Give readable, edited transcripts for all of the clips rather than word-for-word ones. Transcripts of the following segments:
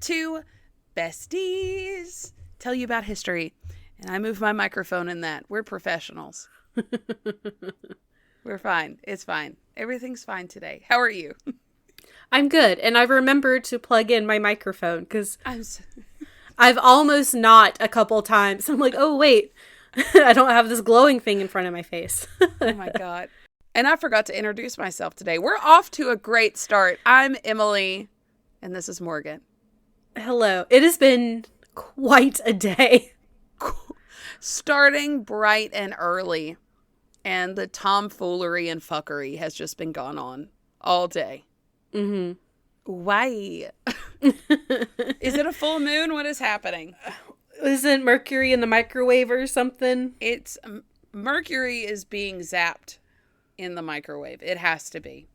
two besties tell you about history. And I move my microphone in that. We're professionals. We're fine. It's fine. Everything's fine today. How are you? I'm good. And I remembered to plug in my microphone because I've almost not a couple times. I'm like, oh, wait. I don't have this glowing thing in front of my face. Oh, my God. And I forgot to introduce myself today. We're off to a great start. I'm Emileigh, and this is Morgan. Hello. It has been quite a day. Starting bright and early, and the tomfoolery and fuckery has just been gone on all day. Mm-hmm. Why? Is it a full moon? What is happening? Isn't Mercury in the microwave or something? It's Mercury is being zapped in the microwave. It has to be.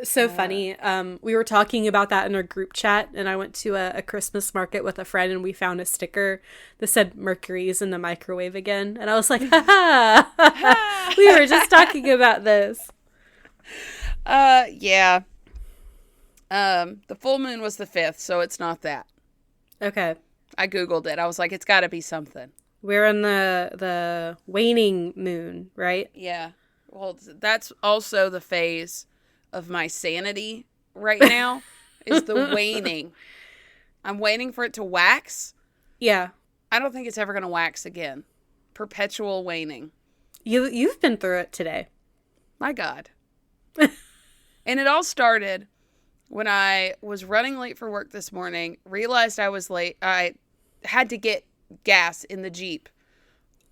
So funny. We were talking about that in our group chat, and I went to a Christmas market with a friend, and we found a sticker that said Mercury is in the microwave again. And I was like, ha ha! We were just talking about this. Yeah. The full moon was the 5th, so it's not that. Okay. I Googled it. I was like, it's got to be something. We're in the waning moon, right? Yeah. Well, that's also the phase of my sanity right now is the waning. I'm waiting for it to wax. Yeah. I don't think it's ever going to wax again. Perpetual waning. You've been through it today. My God. And it all started when I was running late for work this morning, realized I was late. I had to get gas in the Jeep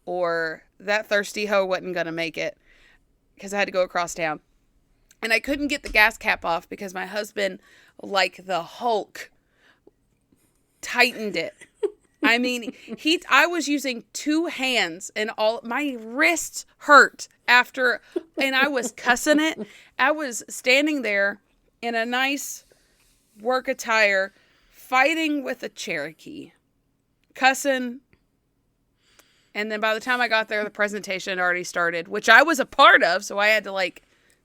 or that thirsty hoe wasn't going to make it because I had to go across town. And I couldn't get the gas cap off because my husband, like the Hulk, tightened it. I mean, I was using 2 hands and all my wrists hurt after, and I was cussing it. I was standing there in a nice work attire, fighting with a Cherokee, cussing. And then by the time I got there, the presentation had already started, which I was a part of. So I had to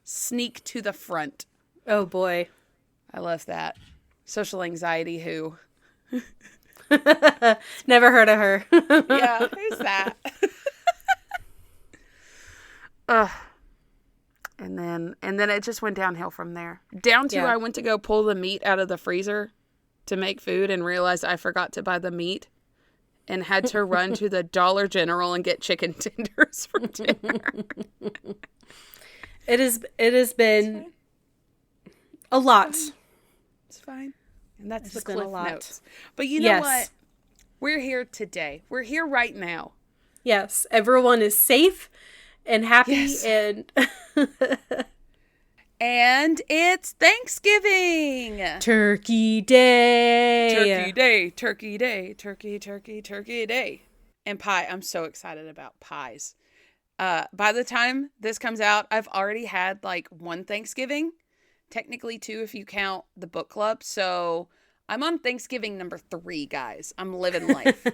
sneak to the front. Oh boy. I love that. Social anxiety who? Never heard of her. Yeah, who's that? And then it just went downhill from there. Down to I went to go pull the meat out of the freezer to make food and realized I forgot to buy the meat and had to run to the Dollar General and get chicken tenders for dinner. It has been a lot. It's fine. And that's the been a Cliff lot. Notes. But you know what? We're here today. We're here right now. Yes. Everyone is safe and happy and and it's Thanksgiving. Turkey Day. Turkey Day. Turkey Day. Turkey Day. And pie. I'm so excited about pies. By the time this comes out, I've already had 1 Thanksgiving. Technically 2 if you count the book club. So I'm on Thanksgiving number 3, guys. I'm living life.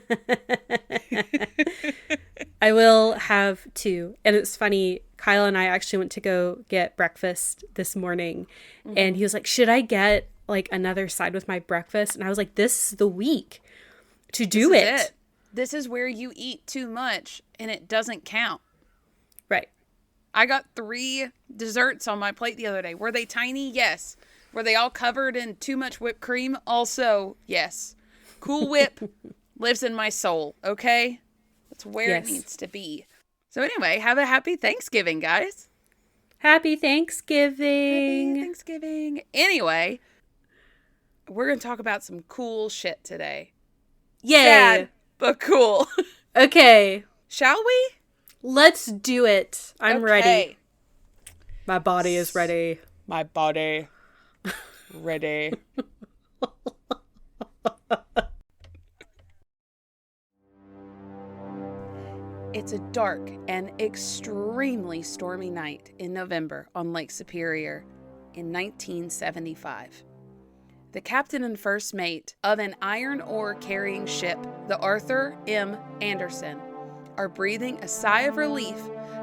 I will have 2. And it's funny, Kyle and I actually went to go get breakfast this morning. Mm-hmm. And he was like, should I get another side with my breakfast? And I was like, this is the week to do it. This is where you eat too much and it doesn't count. Right. I got 3 desserts on my plate the other day. Were they tiny? Yes. Were they all covered in too much whipped cream? Also, yes. Cool Whip lives in my soul, okay? That's where it needs to be. So anyway, have a happy Thanksgiving, guys. Happy Thanksgiving. Happy Thanksgiving. Anyway, we're going to talk about some cool shit today. Yay. Sad, but cool. Okay. Shall we? Let's do it. I'm ready. My body is ready. My body ready. It's a dark and extremely stormy night in November on Lake Superior in 1975. The captain and first mate of an iron ore carrying ship, the Arthur M. Anderson, are breathing a sigh of relief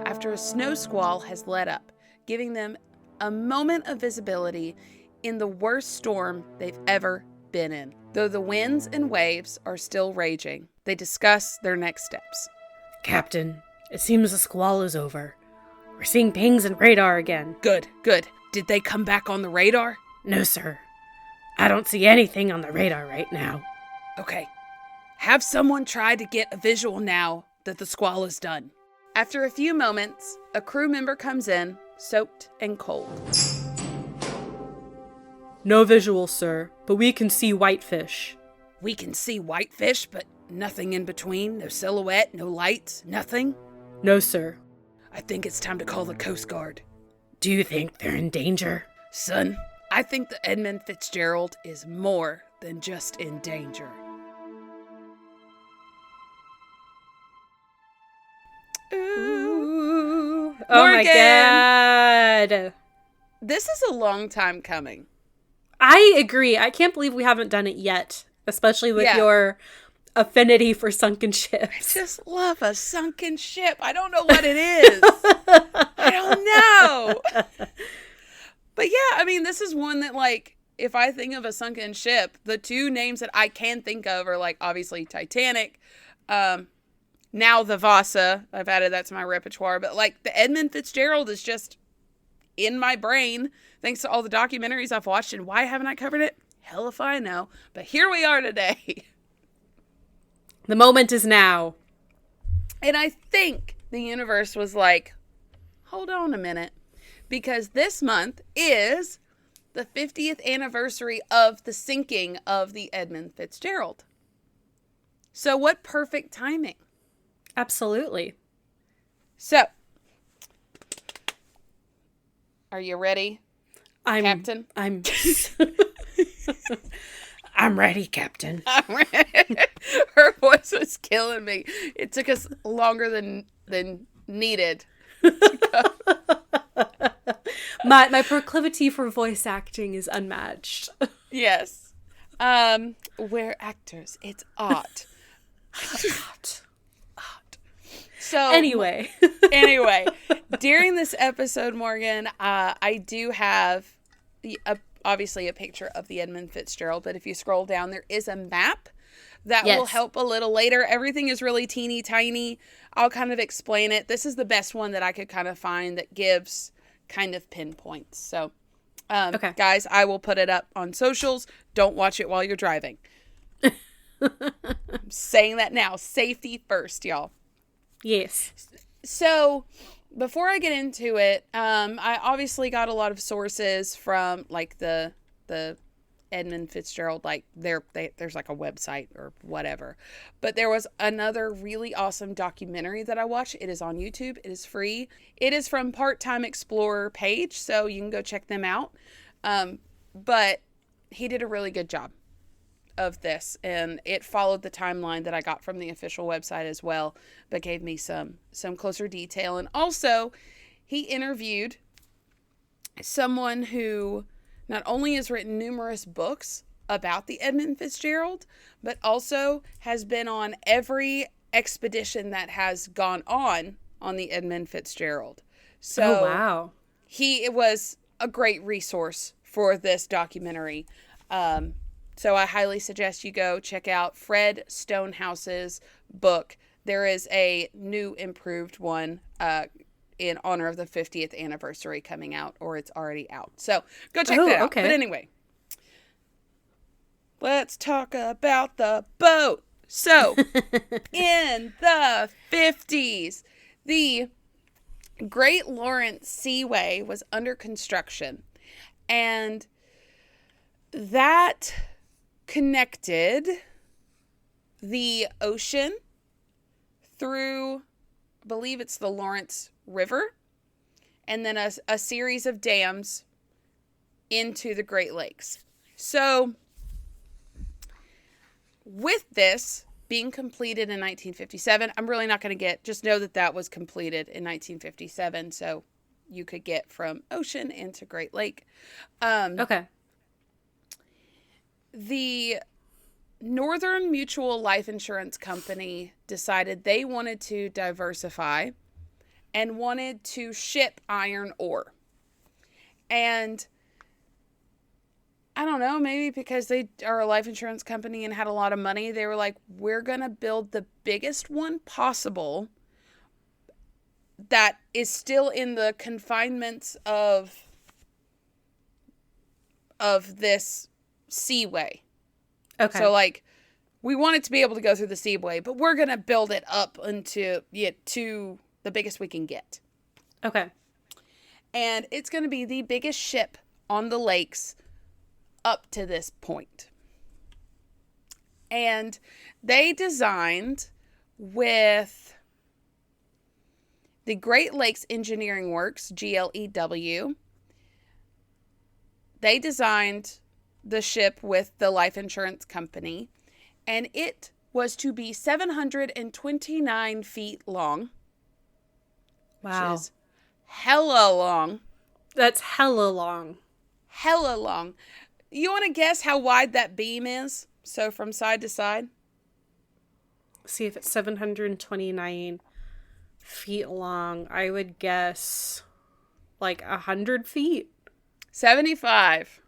after a snow squall has let up, giving them a moment of visibility in the worst storm they've ever been in. Though the winds and waves are still raging, they discuss their next steps. Captain, it seems the squall is over. We're seeing pings and radar again. Good. Did they come back on the radar? No, sir. I don't see anything on the radar right now. Okay. Have someone try to get a visual now that the squall is done. After a few moments, a crew member comes in, soaked and cold. No visual, sir, but we can see whitefish. We can see whitefish, but nothing in between? No silhouette, no lights, nothing? No, sir. I think it's time to call the Coast Guard. Do you think they're in danger? Son, I think the Edmund Fitzgerald is more than just in danger. Ooh. Oh my God. This is a long time coming. I agree. I can't believe we haven't done it yet, especially with your affinity for sunken ships. I just love a sunken ship. I don't know what it is. I don't know. But yeah, I mean, this is one that, like, if I think of a sunken ship, the two names that I can think of are, like, obviously Titanic, now the Vasa. I've added that to my repertoire. But, like, the Edmund Fitzgerald is just in my brain thanks to all the documentaries I've watched. And why haven't I covered it? Hell if I know. But here we are today. The moment is now. And I think the universe was like, hold on a minute. Because this month is the 50th anniversary of the sinking of the Edmund Fitzgerald. So what perfect timing. Absolutely. So, are you ready, Captain? I'm ready, Captain. Her voice was killing me. It took us longer than needed. My proclivity for voice acting is unmatched. Yes. We're actors. It's art. Art. So anyway, during this episode, Morgan, I do have obviously a picture of the Edmund Fitzgerald, but if you scroll down, there is a map that will help a little later. Everything is really teeny tiny. I'll kind of explain it. This is the best one that I could kind of find that gives kind of pinpoints. So, guys, I will put it up on socials. Don't watch it while you're driving. I'm saying that now. Safety first, y'all. Yes. So, before I get into it, I obviously got a lot of sources from, like, the Edmund Fitzgerald, like, there's, like, a website or whatever. But there was another really awesome documentary that I watched. It is on YouTube. It is free. It is from Part-Time Explorer page, so you can go check them out. But he did a really good job of this, and it followed the timeline that I got from the official website as well, but gave me some closer detail. And also, he interviewed someone who not only has written numerous books about the Edmund Fitzgerald, but also has been on every expedition that has gone on the Edmund Fitzgerald. So, wow. It was a great resource for this documentary. So I highly suggest you go check out Fred Stonehouse's book. There is a new improved one in honor of the 50th anniversary coming out, or it's already out. So go check that out. Okay. But anyway, let's talk about the boat. So in the 50s, the Great Lawrence Seaway was under construction, and that connected the ocean through, I believe it's the Lawrence River, and then a series of dams into the Great Lakes. So, with this being completed in 1957, I'm really not going to just know that was completed in 1957, so you could get from ocean into Great Lake. Okay. The Northern Mutual Life Insurance Company decided they wanted to diversify and wanted to ship iron ore. And I don't know, maybe because they are a life insurance company and had a lot of money, they were like, we're going to build the biggest one possible that is still in the confinements of this seaway. Okay. So like we want it to be able to go through the seaway, but we're going to build it up to the biggest we can get. Okay. And it's going to be the biggest ship on the lakes up to this point. And they designed with the Great Lakes Engineering Works, GLEW. They designed the ship with the life insurance company, and it was to be 729 feet long. Wow. Which is hella long. That's hella long. Hella long. You want to guess how wide that beam is? So from side to side? See if it's 729 feet long. I would guess like 100 feet. 75.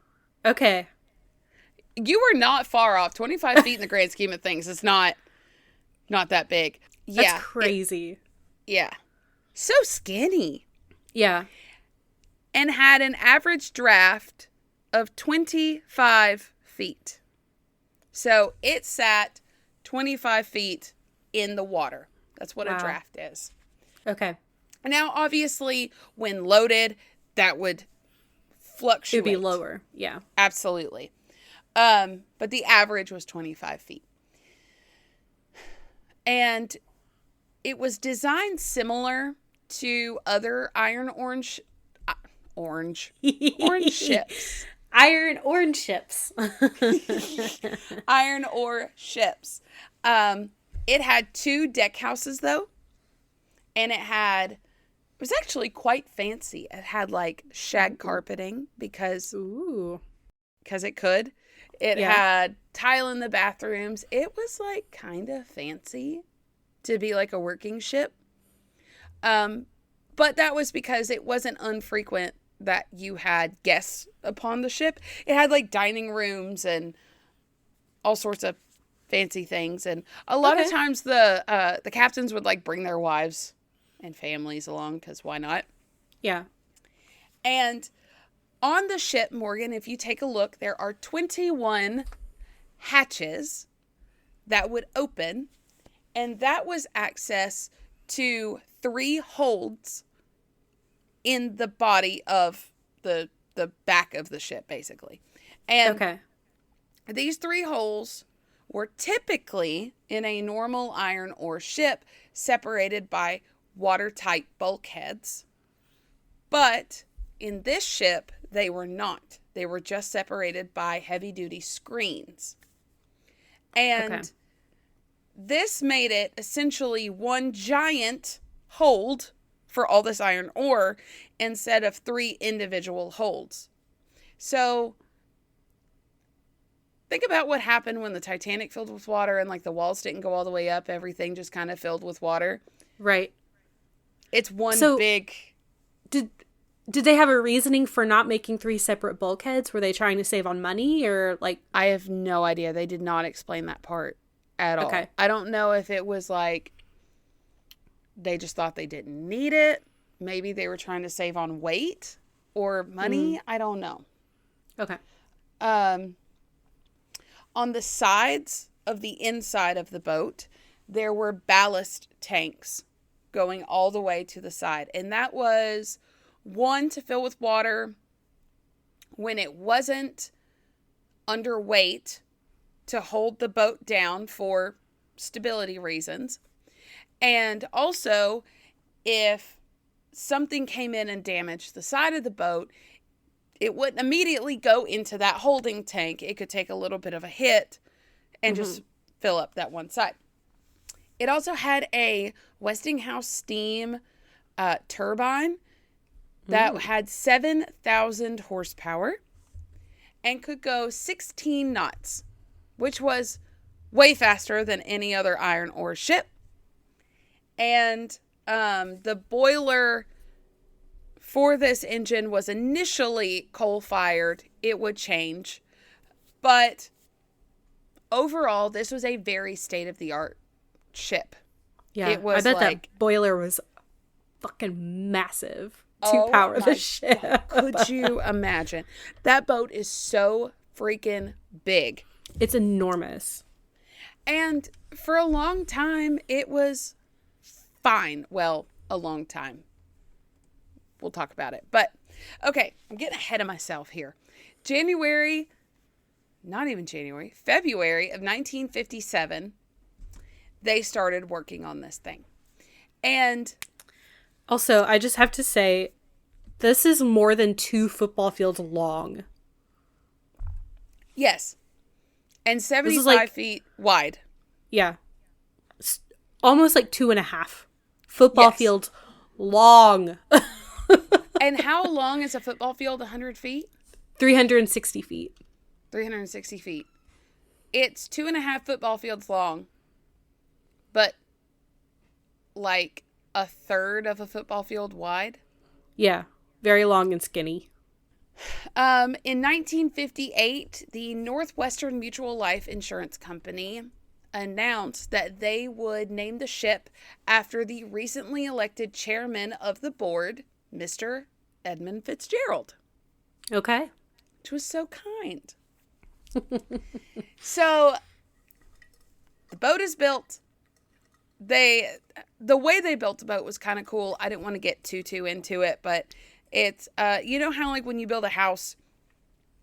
Okay. You were not far off. 25 feet in the grand scheme of things is not that big. Yeah. That's crazy. Yeah. So skinny. Yeah. And had an average draft of 25 feet. So it sat 25 feet in the water. That's what a draft is. Okay. Now, obviously, when loaded, that would fluctuate. It would be lower. Yeah. Absolutely. But the average was 25 feet. And it was designed similar to other iron orange ships. Iron orange ships. Iron ore ships. It had 2 deck houses, though. And it was actually quite fancy. It had like shag carpeting because it could. It had tile in the bathrooms. It was like kind of fancy to be like a working ship. But that was because it wasn't infrequent that you had guests upon the ship. It had like dining rooms and all sorts of fancy things. And a lot of times the captains would like bring their wives and families along because why not? Yeah. And on the ship, Morgan, if you take a look, there are 21 hatches that would open, and that was access to 3 holds in the body of the back of the ship, basically. And these 3 holes were typically in a normal iron ore ship separated by watertight bulkheads. But in this ship, they were not. They were just separated by heavy-duty screens. And this made it essentially one giant hold for all this iron ore instead of 3 individual holds. So think about what happened when the Titanic filled with water and like the walls didn't go all the way up. Everything just kind of filled with water. Right. It's one big... Did they have a reasoning for not making 3 separate bulkheads? Were they trying to save on money or like... I have no idea. They did not explain that part at all. I don't know if it was like they just thought they didn't need it. Maybe they were trying to save on weight or money. I don't know. Okay. On the sides of the inside of the boat, there were ballast tanks going all the way to the side. And that was... one, to fill with water when it wasn't underweight to hold the boat down for stability reasons. And also, if something came in and damaged the side of the boat, it wouldn't immediately go into that holding tank. It could take a little bit of a hit and just fill up that one side. It also had a Westinghouse steam turbine that had 7,000 horsepower and could go 16 knots, which was way faster than any other iron ore ship. And the boiler for this engine was initially coal-fired. It would change. But overall, this was a very state-of-the-art ship. Yeah, it was I bet like, that boiler was fucking massive to power the ship. Could you imagine? That boat is so freaking big. It's enormous. And for a long time, it was fine. Well, a long time. We'll talk about it. But, okay, I'm getting ahead of myself here. February of 1957, they started working on this thing. And also, I just have to say, this is more than 2 football fields long. Yes. And 75 feet wide. Yeah. Almost like 2.5 football fields long. And how long is a football field? 100 feet? 360 feet. 360 feet. It's 2.5 football fields long, but like a third of a football field wide. Yeah. Very long and skinny. In 1958, the Northwestern Mutual Life Insurance Company announced that they would name the ship after the recently elected chairman of the board, Mr. Edmund Fitzgerald. Okay. Which was so kind. So, the boat is built. The way they built the boat was kind of cool. I didn't want to get too into it, but it's, you know how like when you build a house,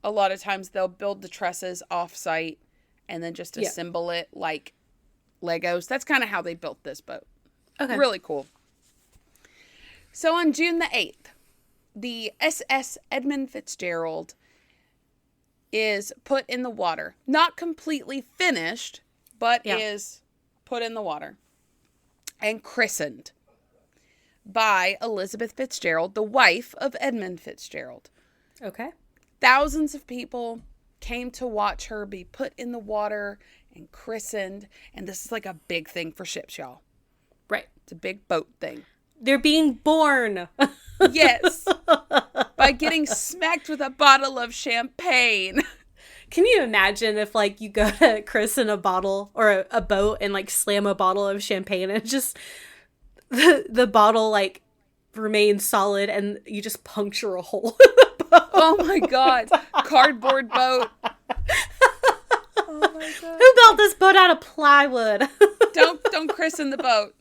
a lot of times they'll build the trusses off-site and then just assemble it like Legos. That's kind of how they built this boat. Okay. Really cool. So on June the 8th, the SS Edmund Fitzgerald is put in the water. Not completely finished, but is put in the water and christened by Elizabeth Fitzgerald, the wife of Edmund Fitzgerald. Okay. Thousands of people came to watch her be put in the water and christened. And this is like a big thing for ships, y'all. Right. It's a big boat thing. They're being born. Yes. By getting smacked with a bottle of champagne. Can you imagine if, like, you go to christen a bottle or a boat and, like, slam a bottle of champagne and just the bottle, like, remains solid and you just puncture a hole in the boat? Oh, my God. Cardboard boat. Oh, my God. Who built this boat out of plywood? Don't christen the boat.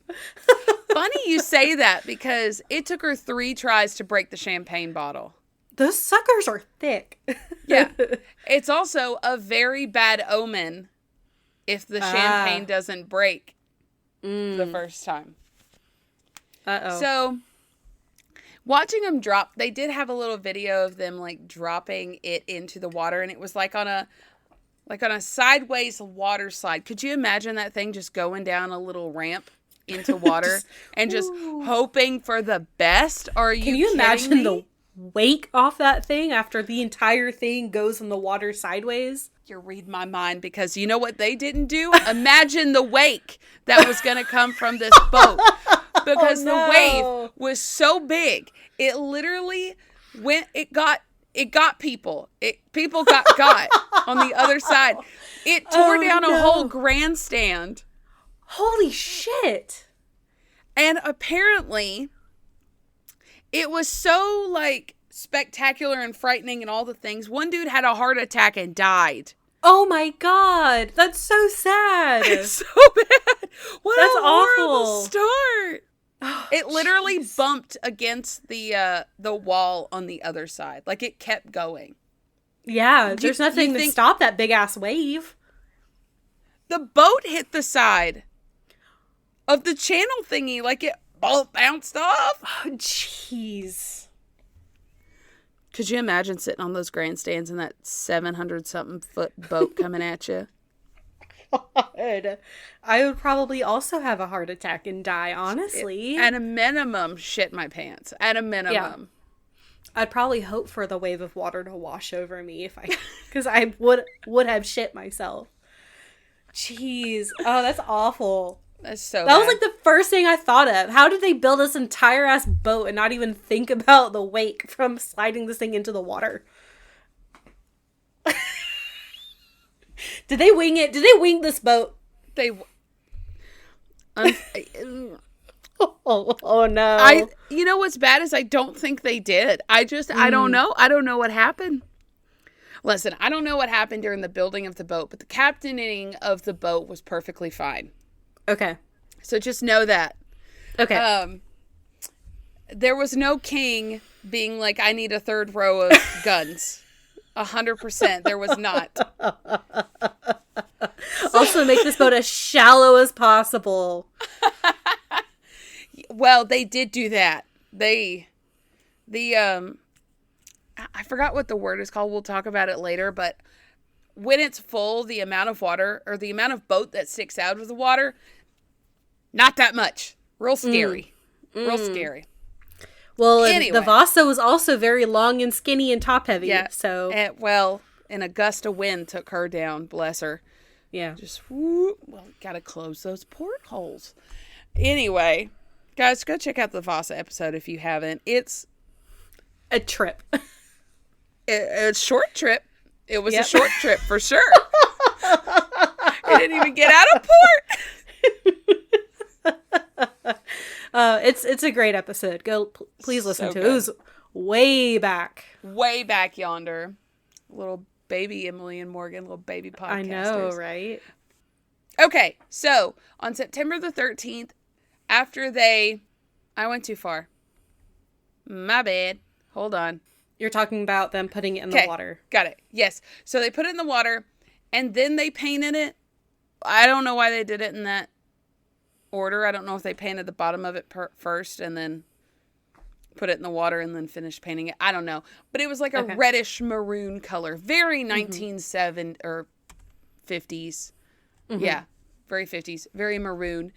Funny you say that because it took her 3 tries to break the champagne bottle. Those suckers are thick. Yeah. It's also a very bad omen if the champagne doesn't break the first time. Uh-oh. So, watching them drop, they did have a little video of them, like, dropping it into the water, and it was like on a sideways water slide. Could you imagine that thing just going down a little ramp into water and just hoping for the best? Can you imagine the wake off that thing after the entire thing goes in the water sideways? You're reading my mind because you know what they didn't do? Imagine the wake that was going to come from this boat. Because the wave was so big, it literally got people. People got on the other side. It tore down a whole grandstand. Holy shit. And apparently, it was so, like, spectacular and frightening and all the things. One dude had a heart attack and died. Oh my God. That's so sad. It's so bad. That's a horrible start. Oh, it literally bumped against the wall on the other side. Like, it kept going. Yeah, there's nothing to stop that big-ass wave. The boat hit the side of the channel thingy. Like, it all bounced off. Oh, jeez. Could you imagine sitting on those grandstands in that 700-something foot boat coming at you? God. I would probably also have a heart attack and die, honestly. At a minimum, shit my pants. At a minimum. Yeah. I'd probably hope for the wave of water to wash over me because I would have shit myself. Jeez. Oh, that's awful. That's so That bad. was like the first thing I thought of. How did they build this entire ass boat and not even think about the wake from sliding this thing into the water? Did they wing it? Did they wing this boat? They. Oh no. You know what's bad is I don't think they did. I don't know. I don't know what happened. Listen, I don't know what happened during the building of the boat, but the captaining of the boat was perfectly fine. Okay. So just know that. Okay. There was no king being like, I need a third row of guns. 100%. There was not. Also make this boat as shallow as possible. Well, they did do that. I forgot what the word is called. We'll talk about it later. But when it's full, the amount of water or the amount of boat that sticks out of the water, not that much. Real scary. Real scary. Well, Anyway. the Vasa was also very long and skinny and top heavy. Yeah. So And a gust of wind took her down. Bless her. yeah. Just gotta close those portholes. Anyway, guys, go check out the Vasa episode if you haven't. It's A trip. a short trip. It was a short trip for sure. It didn't even get out of port. It's a great episode. Please listen So to it. good. It was way back. Way back yonder. Little baby Emileigh and Morgan, little baby podcasters. I know, right? Okay, so on September the 13th, after I went too far. My bad. Hold on. You're talking about them putting it in the water. Got it. Yes. So they put it in the water and then they painted it. I don't know why they did it in that order. I don't know if they painted the bottom of it first and then put it in the water and then finished painting it. I don't know. But it was like a reddish maroon color. Very 1970s or 50s. Mm-hmm. Yeah. Very 50s. Very maroon.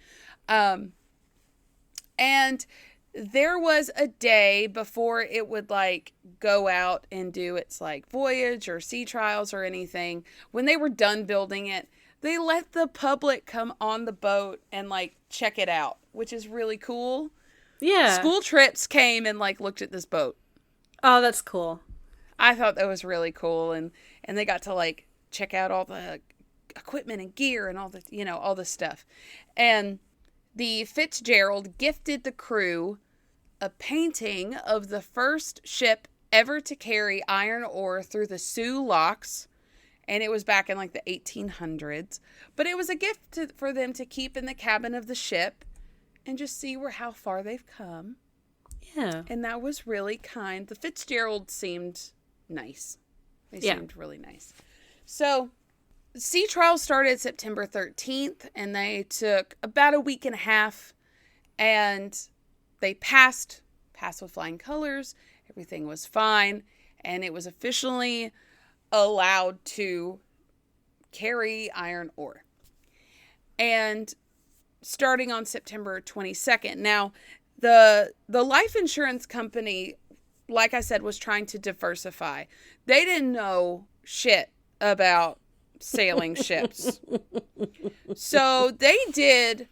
And there was a day before it would like go out and do its like voyage or sea trials or anything. When they were done building it, they let the public come on the boat and like check it out, which is really cool. Yeah. School trips came and like looked at this boat. Oh, that's cool. I thought that was really cool. And they got to like check out all the equipment and gear and all the, all this stuff. And the Fitzgerald gifted the crew a painting of the first ship ever to carry iron ore through the Soo locks. And it was back in like the 1800s. But it was a gift for them to keep in the cabin of the ship and just see how far they've come. Yeah. And that was really kind. The Fitzgerald seemed nice. They seemed really nice. So sea trials started September 13th, and they took about a week and a half, and they passed with flying colors. Everything was fine, and it was officially allowed to carry iron ore. And starting on September 22nd. Now, the life insurance company, like I said, was trying to diversify. They didn't know shit about sailing ships. So they did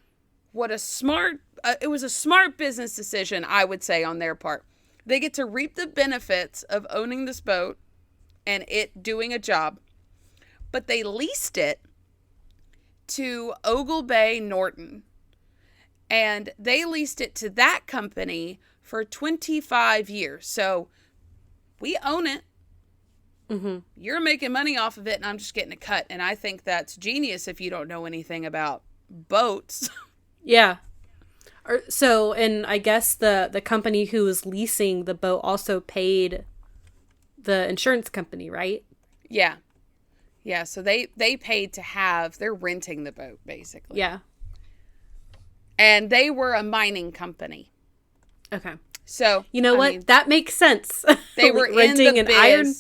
what it was a smart business decision, I would say, on their part. They get to reap the benefits of owning this boat and it doing a job, but they leased it to Ogle Bay Norton, and they leased it to that company for 25 years. So we own it. Mm-hmm. You're making money off of it, and I'm just getting a cut. And I think that's genius if you don't know anything about boats. Yeah. And I guess the company who was leasing the boat also paid the insurance company, right? Yeah. Yeah, so they paid they're renting the boat, basically. Yeah. And they were a mining company. Okay. So, you know what? That makes sense. They were renting in the an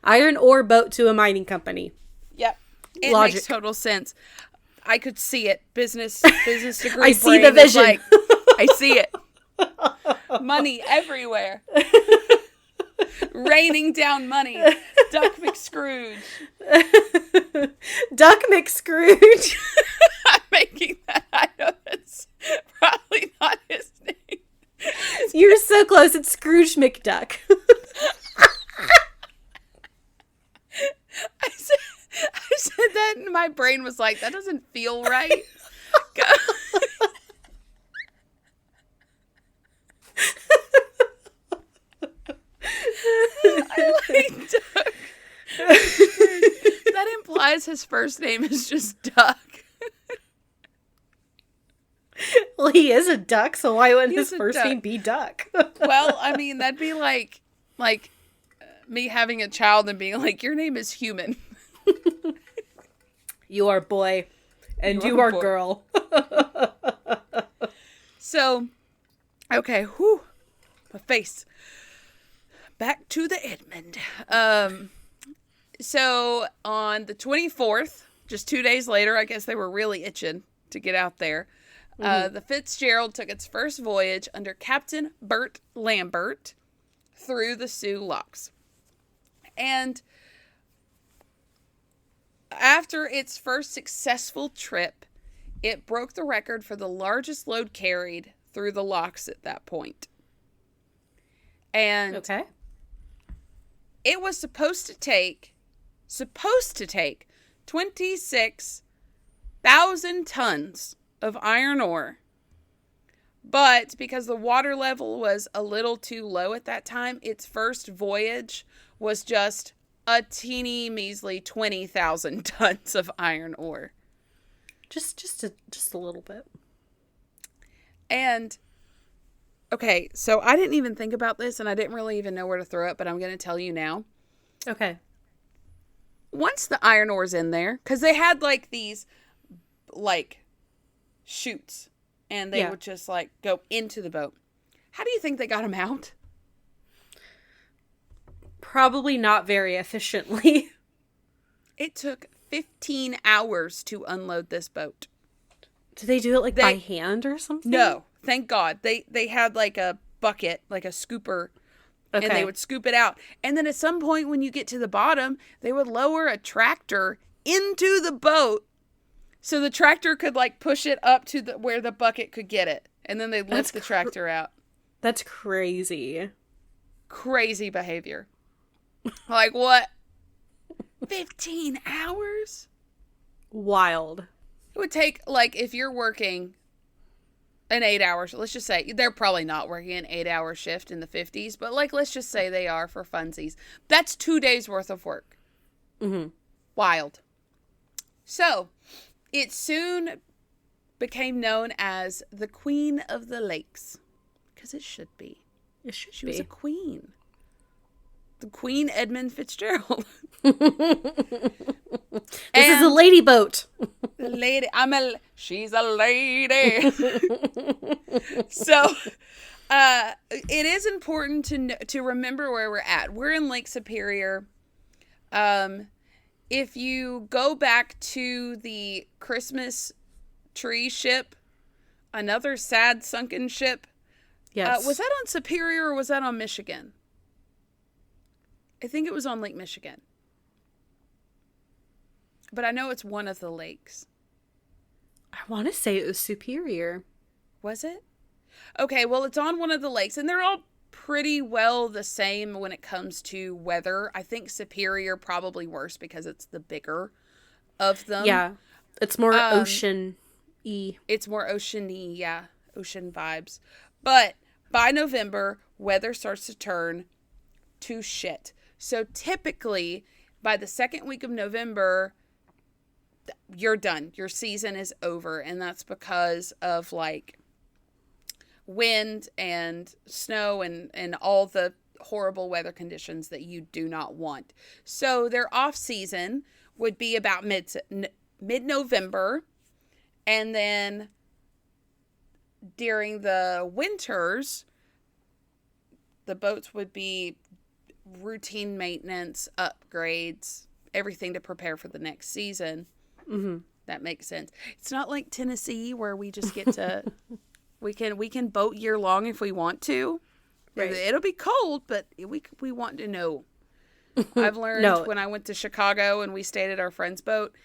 iron ore boat to a mining company. Yep. It makes total sense. I could see it. Business degree. I see the vision. I see it. Money everywhere. Raining down money. Duck McScrooge. Duck McScrooge. I'm making that. I know that's probably not his name. You're so close. It's Scrooge McDuck. I said that in my my brain was like, that doesn't feel right. I like Duck. That implies his first name is just Duck. Well, he is a duck, so why wouldn't He's his a first duck. name be Duck? Well, I mean, that'd be like me having a child and being like, your name is Human. You are boy, and you are are boy. girl. So, okay, whew, my face. Back to the Edmund. So on the 24th, just 2 days later, I guess they were really itching to get out there. The Fitzgerald took its first voyage under Captain Bert Lambert through the Sioux Locks. And after its first successful trip, it broke the record for the largest load carried through the locks at that point. And Okay. it was supposed to take 26,000 tons of iron ore. But because the water level was a little too low at that time, its first voyage was just a teeny measly 20,000 tons of iron ore. Just a little bit. And okay, so I didn't even think about this and I didn't really even know where to throw it, but I'm going to tell you now. Okay. Once the iron ore's in there, because they had like these like chutes and they would just like go into the boat. How do you think they got them out? Probably not very efficiently. It took 15 hours to unload this boat. Did they do it like by hand or something? No, thank God. They had like a bucket, like a scooper, and they would scoop it out. And then at some point when you get to the bottom, they would lower a tractor into the boat so the tractor could like push it up to where the bucket could get it. And then they'd lift the tractor out. That's crazy. Crazy behavior. Like what? 15 hours? Wild. It would take, like, if you're working an 8 hours, let's just say, they're probably not working an 8-hour shift in the 50s, but, like, let's just say they are for funsies. That's 2 days worth of work. Mm-hmm. Wild. So, it soon became known as the Queen of the Lakes. Because it should be. It should She be. was a queen. The Queen Edmund Fitzgerald. This is a lady boat. Lady, she's a lady. So, it is important to remember where we're at. We're in Lake Superior. If you go back to the Christmas tree ship, another sad sunken ship. Yes. Was that on Superior or was that on Michigan? I think it was on Lake Michigan. But I know it's one of the lakes. I want to say it was Superior. Was it? Okay, well, it's on one of the lakes, and they're all pretty well the same when it comes to weather. I think Superior probably worse because it's the bigger of them. Yeah. It's more ocean-y. It's more ocean-y, yeah. Ocean vibes. But by November, weather starts to turn to shit. So typically, by the second week of November, you're done. Your season is over. And that's because of like wind and snow and all the horrible weather conditions that you do not want. So their off season would be about mid-November. And then during the winters, the boats would be routine maintenance, upgrades, everything to prepare for the next season. Mm-hmm. That makes sense. It's not like Tennessee where we just get to we can boat year long if we want to. Right. It'll be cold, but we want to know. I've learned when I went to Chicago and we stayed at our friend's boat,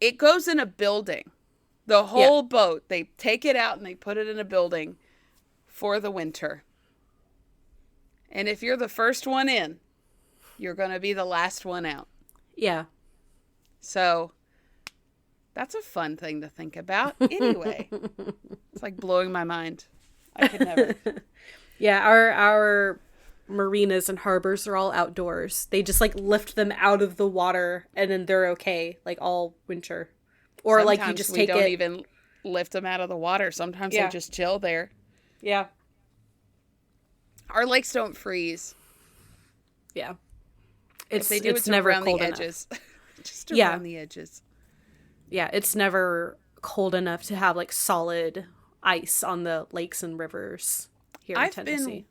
it goes in a building. The whole boat, they take it out and they put it in a building for the winter. And if you're the first one in, you're going to be the last one out. Yeah. So That's a fun thing to think about. Anyway, it's like blowing my mind. I could never. Yeah, our marinas and harbors are all outdoors. They just like lift them out of the water and then they're okay like all winter. Or Sometimes like you just we take don't it. even lift them out of the water. Sometimes they just chill there. Yeah. Our lakes don't freeze. Yeah. If they do, it's never around cold the enough. edges. Just around the edges. Yeah, it's never cold enough to have like solid ice on the lakes and rivers here in Tennessee.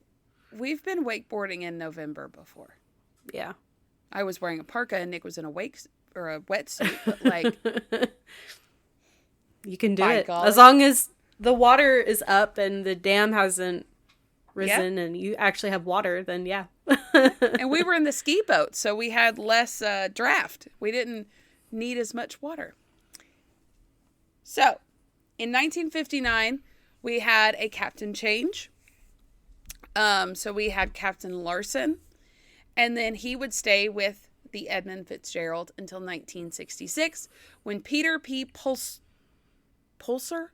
We've been wakeboarding in November before. Yeah. I was wearing a parka and Nick was in a wetsuit, but like you can do it. Golly. As long as the water is up and the dam hasn't risen and you actually have water, then yeah. And we were in the ski boat, so we had less draft. We didn't need as much water. So, in 1959, we had a captain change. So we had Captain Larson, and then he would stay with the Edmund Fitzgerald until 1966, when Peter P. Pulser, Pulcer,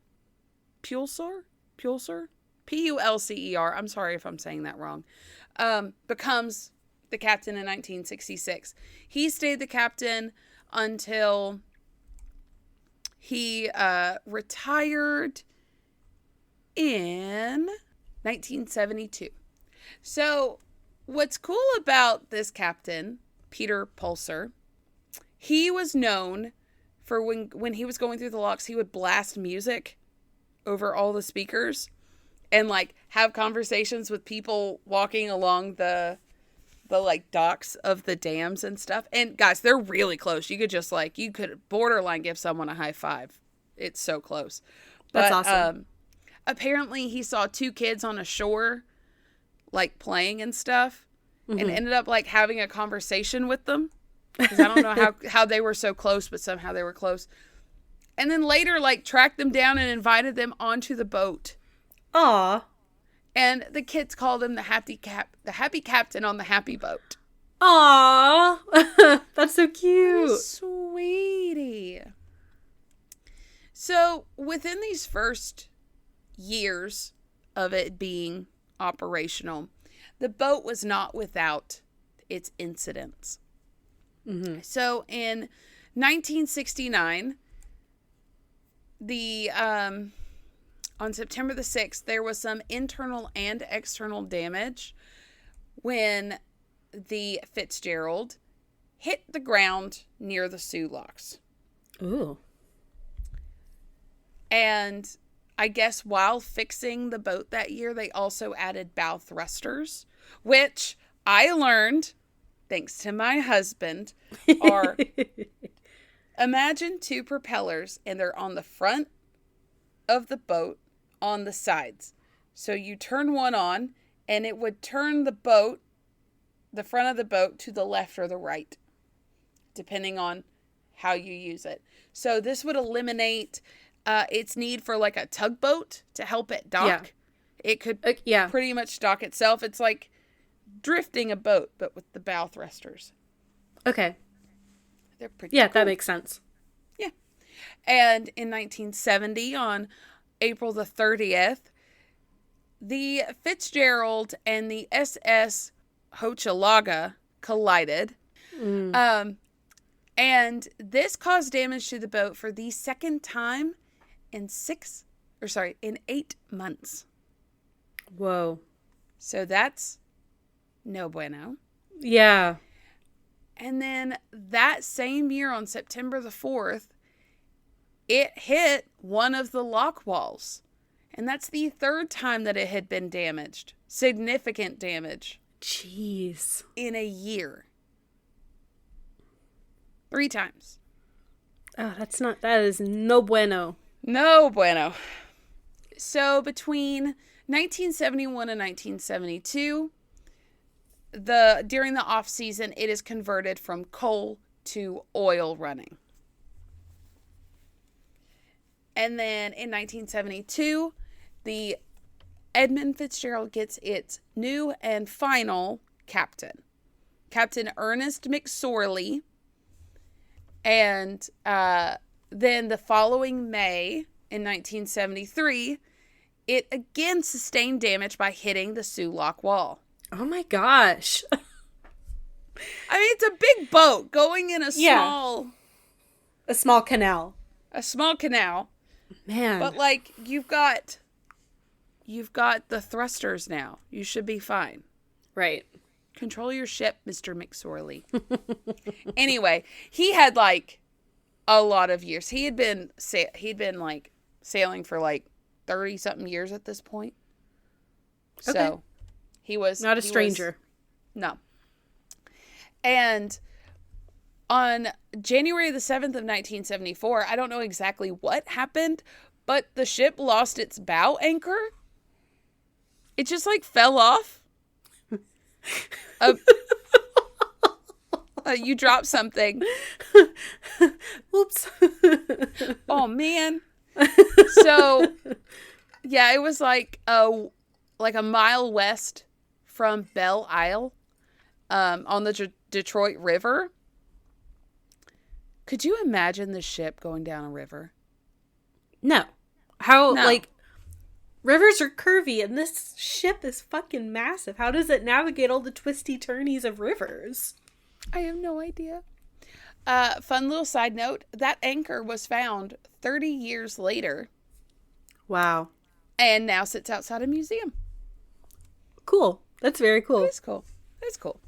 I'm sorry if I'm saying that wrong, becomes the captain in 1966. He stayed the captain until he retired in 1972. So what's cool about this captain, Peter Pulser, he was known for when he was going through the locks, he would blast music over all the speakers and like have conversations with people walking along the like docks of the dams and stuff. And guys, they're really close. You could borderline give someone a high five. It's so close. That's awesome. Apparently he saw two kids on a shore like playing and stuff, and ended up like having a conversation with them, because I don't know how they were so close, but somehow they were close. And then later like tracked them down and invited them onto the boat. Aw. And the kids called him the happy captain on the happy boat. Aw. That's so cute. Sweetie. So within these first years of it being operational, the boat was not without its incidents. Mm-hmm. So in 1969, on September the 6th, there was some internal and external damage when the Fitzgerald hit the ground near the Sioux Locks. Ooh. And I guess while fixing the boat that year, they also added bow thrusters, which I learned, thanks to my husband, are imagine two propellers and they're on the front of the boat on the sides. So you turn one on and it would turn the front of the boat to the left or the right, depending on how you use it. So this would eliminate its need for like a tugboat to help it dock. Yeah. It could pretty much dock itself. It's like drifting a boat, but with the bow thrusters. Okay. They're pretty cool. That makes sense. Yeah. And in 1970, on April the 30th, the Fitzgerald and the SS Hochelaga collided. And this caused damage to the boat for the second time in 8 months. Whoa. So that's no bueno. Yeah. And then that same year on September the 4th, it hit one of the lock walls. And that's the third time that it had been damaged. Significant damage. Jeez. In a year. 3 times. Oh, that is no bueno. No bueno. So between 1971 and 1972, during the off season, it is converted from coal to oil running. And then in 1972, the Edmund Fitzgerald gets its new and final captain, Captain Ernest McSorley. And then the following May in 1973, it again sustained damage by hitting the Soo Lock Wall. Oh my gosh. I mean, it's a big boat going in a small canal. A small canal. Man. But like you've got the thrusters now. You should be fine. Right. Control your ship, Mr. McSorley. Anyway, he had like a lot of years. He'd been like sailing for like 30 something years at this point. Okay. So he was not a stranger. No. And on January the 7th of 1974, I don't know exactly what happened, but the ship lost its bow anchor. It just like fell off. You dropped something. Oops. Oh man. So yeah, it was like a mile west from Belle Isle, on the Detroit River. Could you imagine the ship going down a river? No. How, like, rivers are curvy and this ship is fucking massive. How does it navigate all the twisty turnies of rivers? I have no idea. Fun little side note, that anchor was found 30 years later. Wow. And now sits outside a museum. Cool. That's very cool. That's cool. That's cool.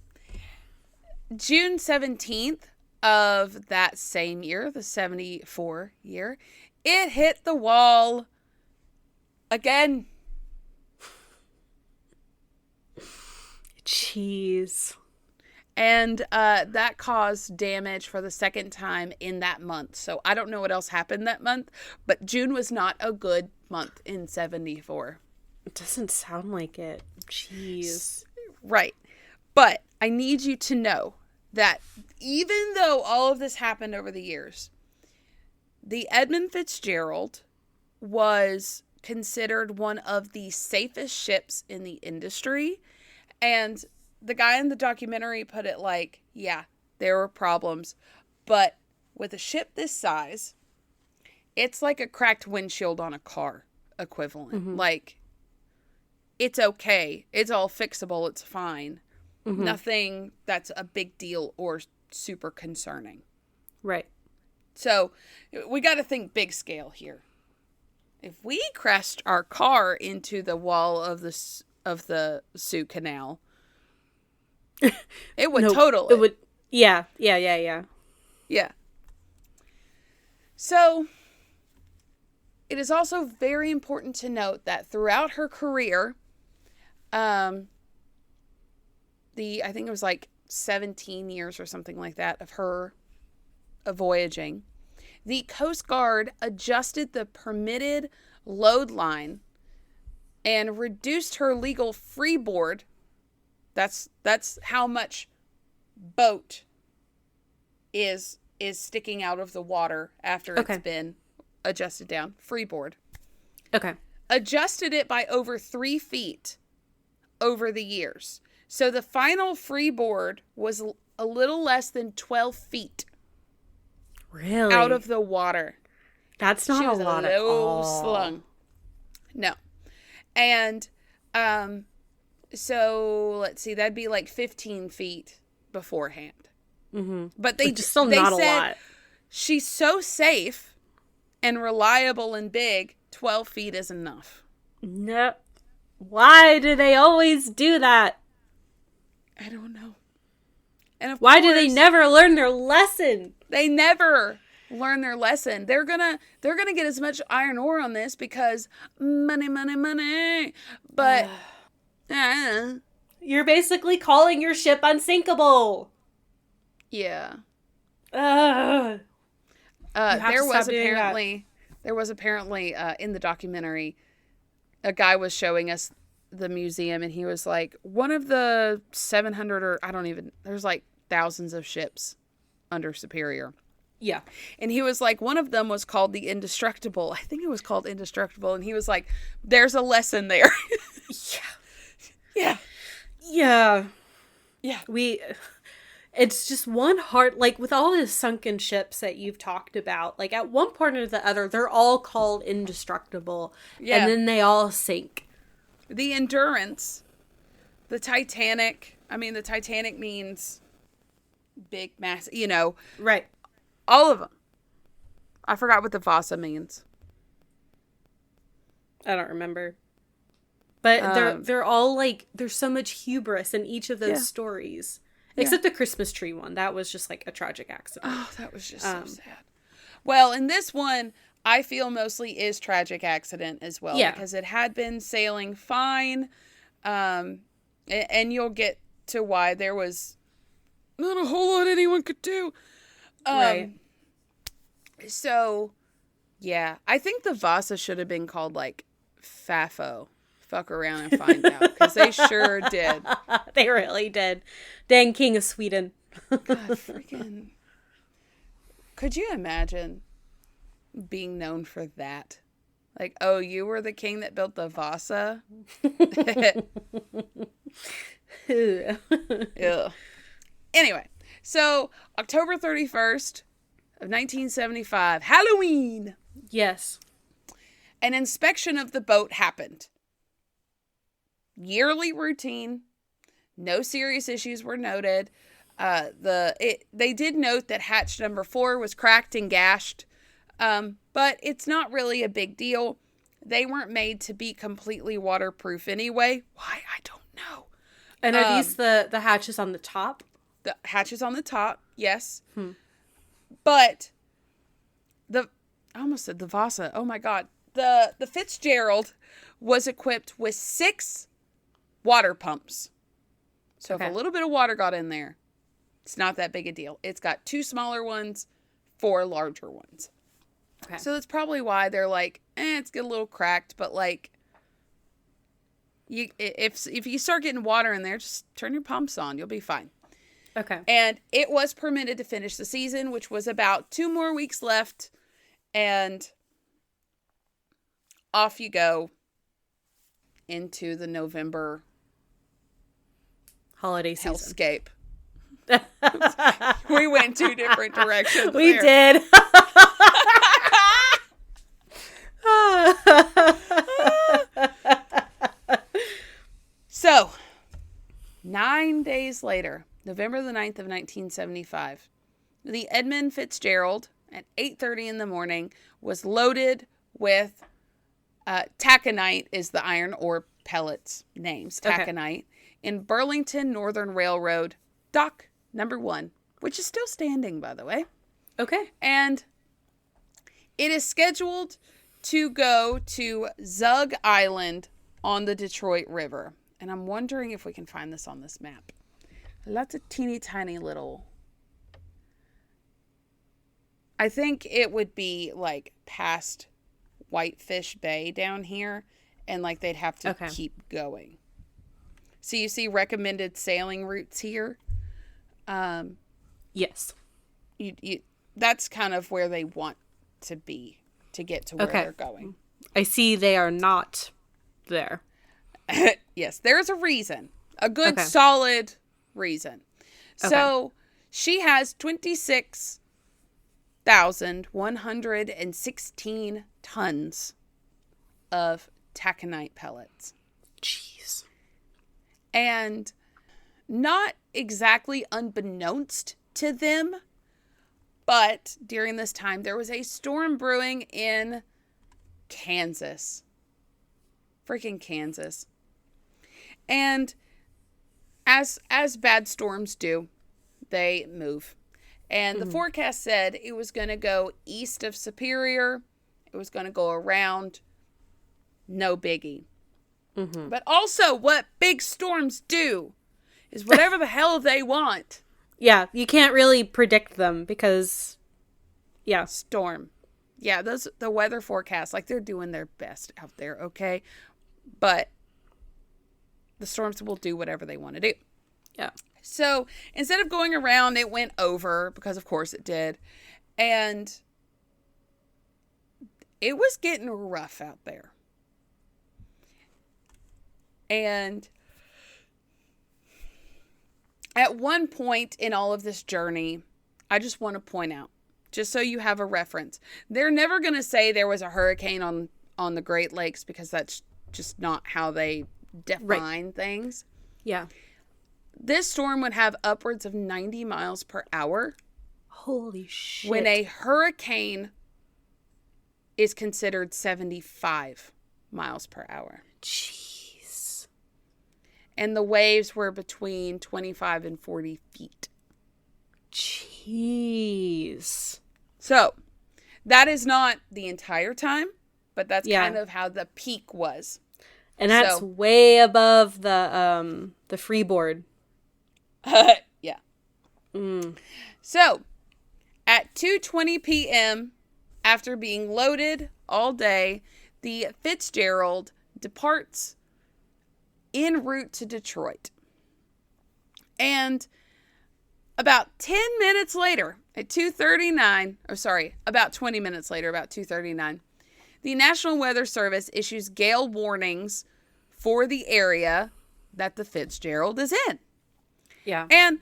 June 17th of that same year, the 74 year, it hit the wall again. Jeez. And that caused damage for the second time in that month. So I don't know what else happened that month, but June was not a good month in 74. It doesn't sound like it. Jeez. Right. But I need you to know that even though all of this happened over the years, the Edmund Fitzgerald was considered one of the safest ships in the industry. And the guy in the documentary put it like, yeah, there were problems, but with a ship this size, it's like a cracked windshield on a car equivalent. Mm-hmm. Like, it's okay. It's all fixable. It's fine. Mm-hmm. Nothing that's a big deal or super concerning. Right. So we got to think big scale here. If we crashed our car into the wall of the Soo Canal, it would total it. It would. Yeah. Yeah. So it is also very important to note that throughout her career, I think it was like 17 years or something like that of her voyaging, the Coast Guard adjusted the permitted load line and reduced her legal freeboard. That's how much boat is sticking out of the water after it's been adjusted down. Freeboard. Okay. Adjusted it by over 3 feet over the years. So the final freeboard was a little less than 12 feet. Really? Out of the water. That's not a lot at all. Slung. No. And so let's see, that'd be like 15 feet beforehand. Mm-hmm. But they still they not said, a lot. She's so safe and reliable and big, 12 feet is enough. No. Why do they always do that? I don't know. And why do they never learn their lesson? They never learn their lesson. They're gonna get as much iron ore on this because money. But you're basically calling your ship unsinkable. Yeah. There was apparently in the documentary, a guy was showing us the museum, and he was like, one of the 700 or there's like thousands of ships under Superior. Yeah. And he was like, one of them was called the Indestructible. I think it was called Indestructible. And he was like, there's a lesson there. Yeah. It's just one hard, like with all the sunken ships that you've talked about, like at one point or the other, they're all called indestructible. Yeah. And then they all sink. The Endurance, the Titanic. I mean, the Titanic means big, mass, Right. all of them. I forgot what the Vasa means. I don't remember. But they're all like, there's so much hubris in each of those stories. Except the Christmas tree one. That was just like a tragic accident. Oh, that was just so sad. Well, in this one, I feel mostly is tragic accident as well. Yeah. Because it had been sailing fine. And you'll get to why there was not a whole lot anyone could do. Right. So, yeah. I think the Vasa should have been called like FAFO. Fuck around and find out. Because they sure did. They really did. Dang King of Sweden. God, freaking. Could you imagine being known for that? Like, oh, you were the king that built the Vasa? Ugh. Anyway, so October 31st of 1975, Halloween. Yes. An inspection of the boat happened. Yearly routine. No serious issues were noted. They did note that hatch number 4 was cracked and gashed, but it's not really a big deal. They weren't made to be completely waterproof anyway. Why? I don't know. And are these the hatches on the top? The hatches on the top, yes. But I almost said the Vasa. Oh my God. The Fitzgerald was equipped with 6 water pumps. So if a little bit of water got in there, it's not that big a deal. It's got 2 smaller ones, 4 larger ones. Okay. So that's probably why they're like, it's get a little cracked, but like, if you start getting water in there, just turn your pumps on. You'll be fine. Okay. And it was permitted to finish the season, which was about 2 more weeks left, and off you go into the November holiday season. Hellscape. We went 2 different directions. We did. So, 9 days later, November the 9th of 1975, the Edmund Fitzgerald at 8:30 in the morning was loaded with taconite is the iron ore pellets names, taconite, in Burlington Northern Railroad, dock number 1, which is still standing, by the way. Okay. And it is scheduled to go to Zug Island on the Detroit River. And I'm wondering if we can find this on this map. Lots of teeny tiny little... I think it would be like past Whitefish Bay down here. And like they'd have to keep going. So you see recommended sailing routes here. Yes. That's kind of where they want to be to get to where they're going. I see they are not there. Yes, there's a reason. A good, solid reason. So she has 26,116 tons of taconite pellets. Jeez. And not exactly unbeknownst to them, but during this time there was a storm brewing in Kansas. Freaking Kansas. And as bad storms do, they move. And the forecast said it was going to go east of Superior. It was going to go around. No biggie. But also what big storms do is whatever the hell they want. Yeah, you can't really predict them because, Storm. Yeah, the weather forecast, like they're doing their best out there, okay? But the storms will do whatever they want to do. Yeah. So instead of going around, it went over because of course it did. And it was getting rough out there. And At one point in all of this journey, I just want to point out, just so you have a reference, they're never going to say there was a hurricane on the Great Lakes, because that's just not how they define things. Yeah. This storm would have upwards of 90 miles per hour. Holy shit. When a hurricane is considered 75 miles per hour. Jeez. And the waves were between 25 and 40 feet. Jeez. So, that is not the entire time, but that's kind of how the peak was. And that's way above the freeboard. Yeah. So, at 2:20 p.m., after being loaded all day, the Fitzgerald departs en route to Detroit. And about 10 minutes later, at 2:39, about 20 minutes later, about 2:39, the National Weather Service issues gale warnings for the area that the Fitzgerald is in. Yeah. And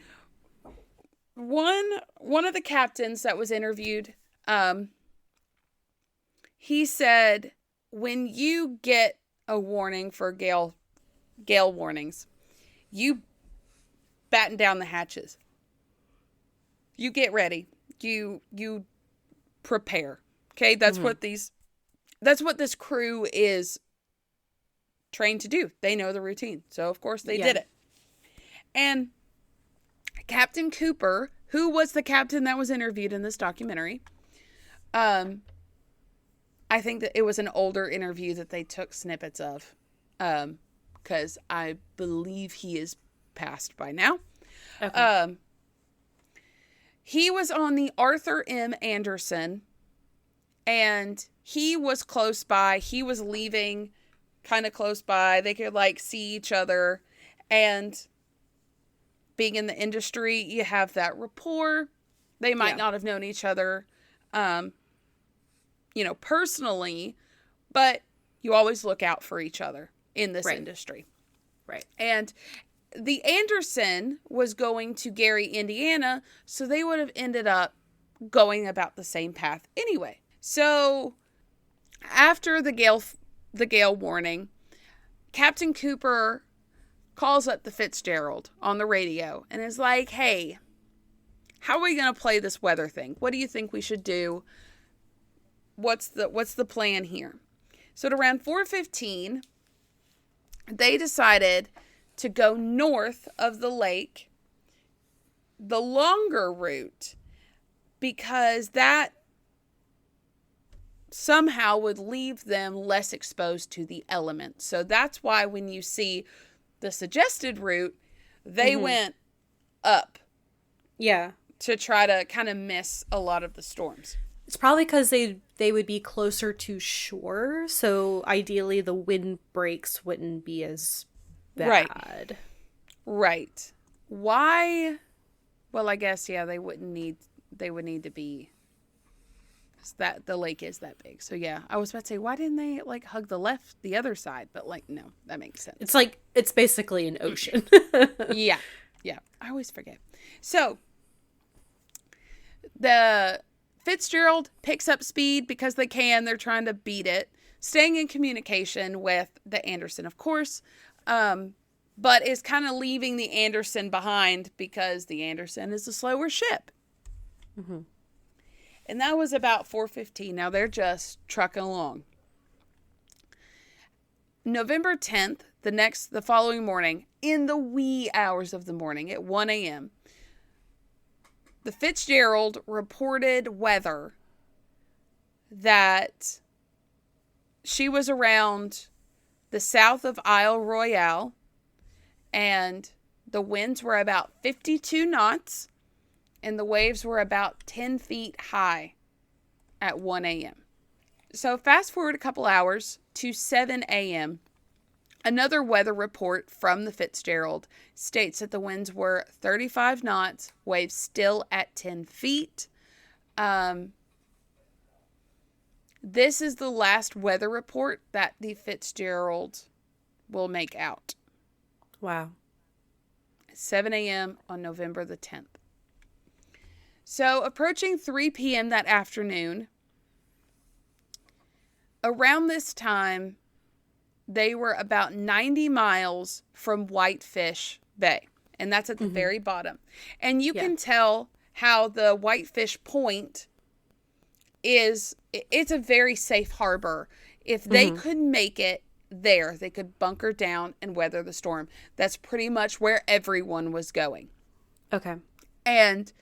one of the captains that was interviewed, he said, when you get a warning for gale warnings, you batten down the hatches. You get ready. You prepare. Okay? That's what this crew is trained to do. They know the routine. So of course they did it. And Captain Cooper, who was the captain that was interviewed in this documentary, I think that it was an older interview that they took snippets of, because I believe he is passed by now. Okay. He was on the Arthur M. Anderson, and he was close by. He was leaving kind of close by. They could see each other, and being in the industry, you have that rapport. They might not have known each other, personally, but you always look out for each other in this industry. Right. And the Anderson was going to Gary, Indiana, so they would have ended up going about the same path anyway. So after the gale warning, Captain Cooper calls up the Fitzgerald on the radio and is like, hey, how are we going to play this weather thing? What do you think we should do? What's the plan here? So at around 4:15, they decided to go north of the lake, the longer route, because that somehow would leave them less exposed to the elements. So that's why when you see the suggested route, they went up. Yeah. To try to kind of miss a lot of the storms. It's probably because they would be closer to shore, so ideally the wind breaks wouldn't be as bad. Right. Why? Well, I guess they would need to be, that the lake is that big. So yeah, I was about to say, why didn't they hug the other side? But no, that makes sense. It's basically an ocean. Yeah. I always forget. So the Fitzgerald picks up speed because they can. They're trying to beat it, staying in communication with the Anderson, of course, but is kind of leaving the Anderson behind because the Anderson is a slower ship. Mm-hmm. And that was about 4:15. Now they're just trucking along. November 10th, the following morning, in the wee hours of the morning at 1 a.m., the Fitzgerald reported weather that she was around the south of Isle Royale, and the winds were about 52 knots, and the waves were about 10 feet high at 1 a.m. So fast forward a couple hours to 7 a.m., another weather report from the Fitzgerald states that the winds were 35 knots, waves still at 10 feet. This is the last weather report that the Fitzgerald will make out. Wow. 7 a.m. on November the 10th. So, approaching 3 p.m. that afternoon, around this time, they were about 90 miles from Whitefish Bay. And that's at the very bottom. And you can tell how the Whitefish Point it's a very safe harbor. If they could make it there, they could bunker down and weather the storm. That's pretty much where everyone was going. Okay. And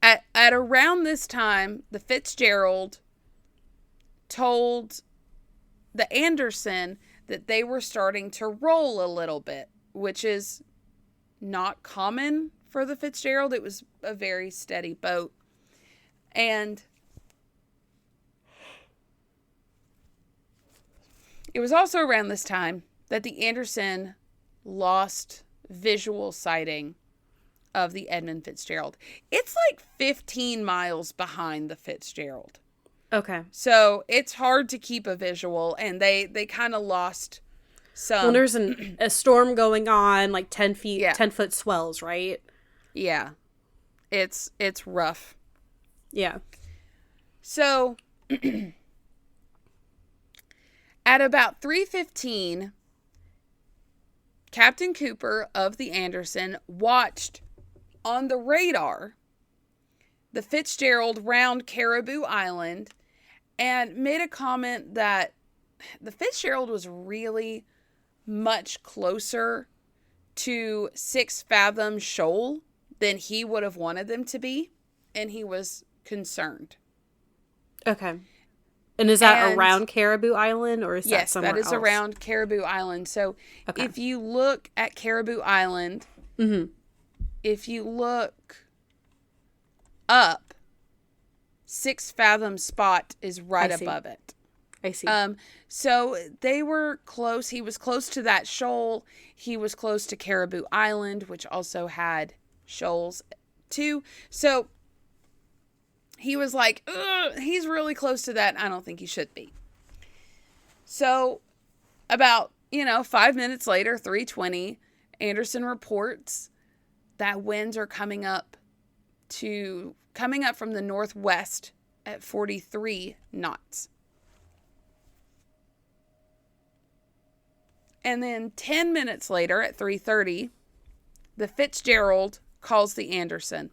at around this time, the Fitzgerald told the Anderson that they were starting to roll a little bit, which is not common for the Fitzgerald. It was a very steady boat. And it was also around this time that the Anderson lost visual sighting of the Edmund Fitzgerald. It's like 15 miles behind the Fitzgerald. Okay. So it's hard to keep a visual, and they kind of lost some. Well, there's a storm going on, like 10 feet, Yeah. 10-foot swells, right? Yeah. It's rough. Yeah. So at about 3:15, Captain Cooper of the Anderson watched on the radar the Fitzgerald round Caribou Island and made a comment that the Fitzgerald was really much closer to 6 Fathom Shoal than he would have wanted them to be, and he was concerned. Okay. And is that around Caribou Island, or is that somewhere else? Yes, that is around Caribou Island. So if you look at Caribou Island, if you look up, 6 Fathom Spot is right above it. I see. So they were close. He was close to that shoal. He was close to Caribou Island, which also had shoals too. So he was like, he's really close to that. I don't think he should be. So about, 5 minutes later, 3:20, Anderson reports that winds are coming up from the northwest at 43 knots. And then 10 minutes later at 3:30, the Fitzgerald calls the Anderson.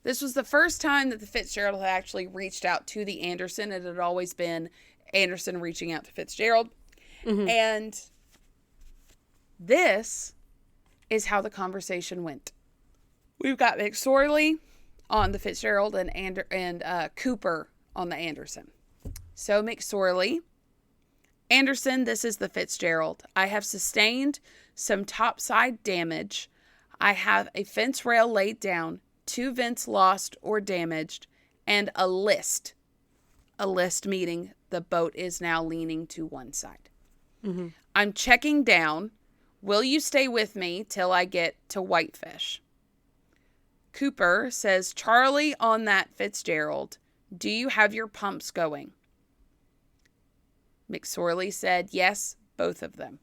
This was the first time that the Fitzgerald had actually reached out to the Anderson. It had always been Anderson reaching out to Fitzgerald. And this is how the conversation went. We've got McSorley on the Fitzgerald and Cooper on the Anderson. So McSorley: Anderson, this is the Fitzgerald. I have sustained some topside damage. I have a fence rail laid down, 2 vents lost or damaged, and a list. A list meaning the boat is now leaning to one side. I'm checking down. Will you stay with me till I get to Whitefish? Cooper says, Charlie on that Fitzgerald, do you have your pumps going? McSorley said, yes, both of them.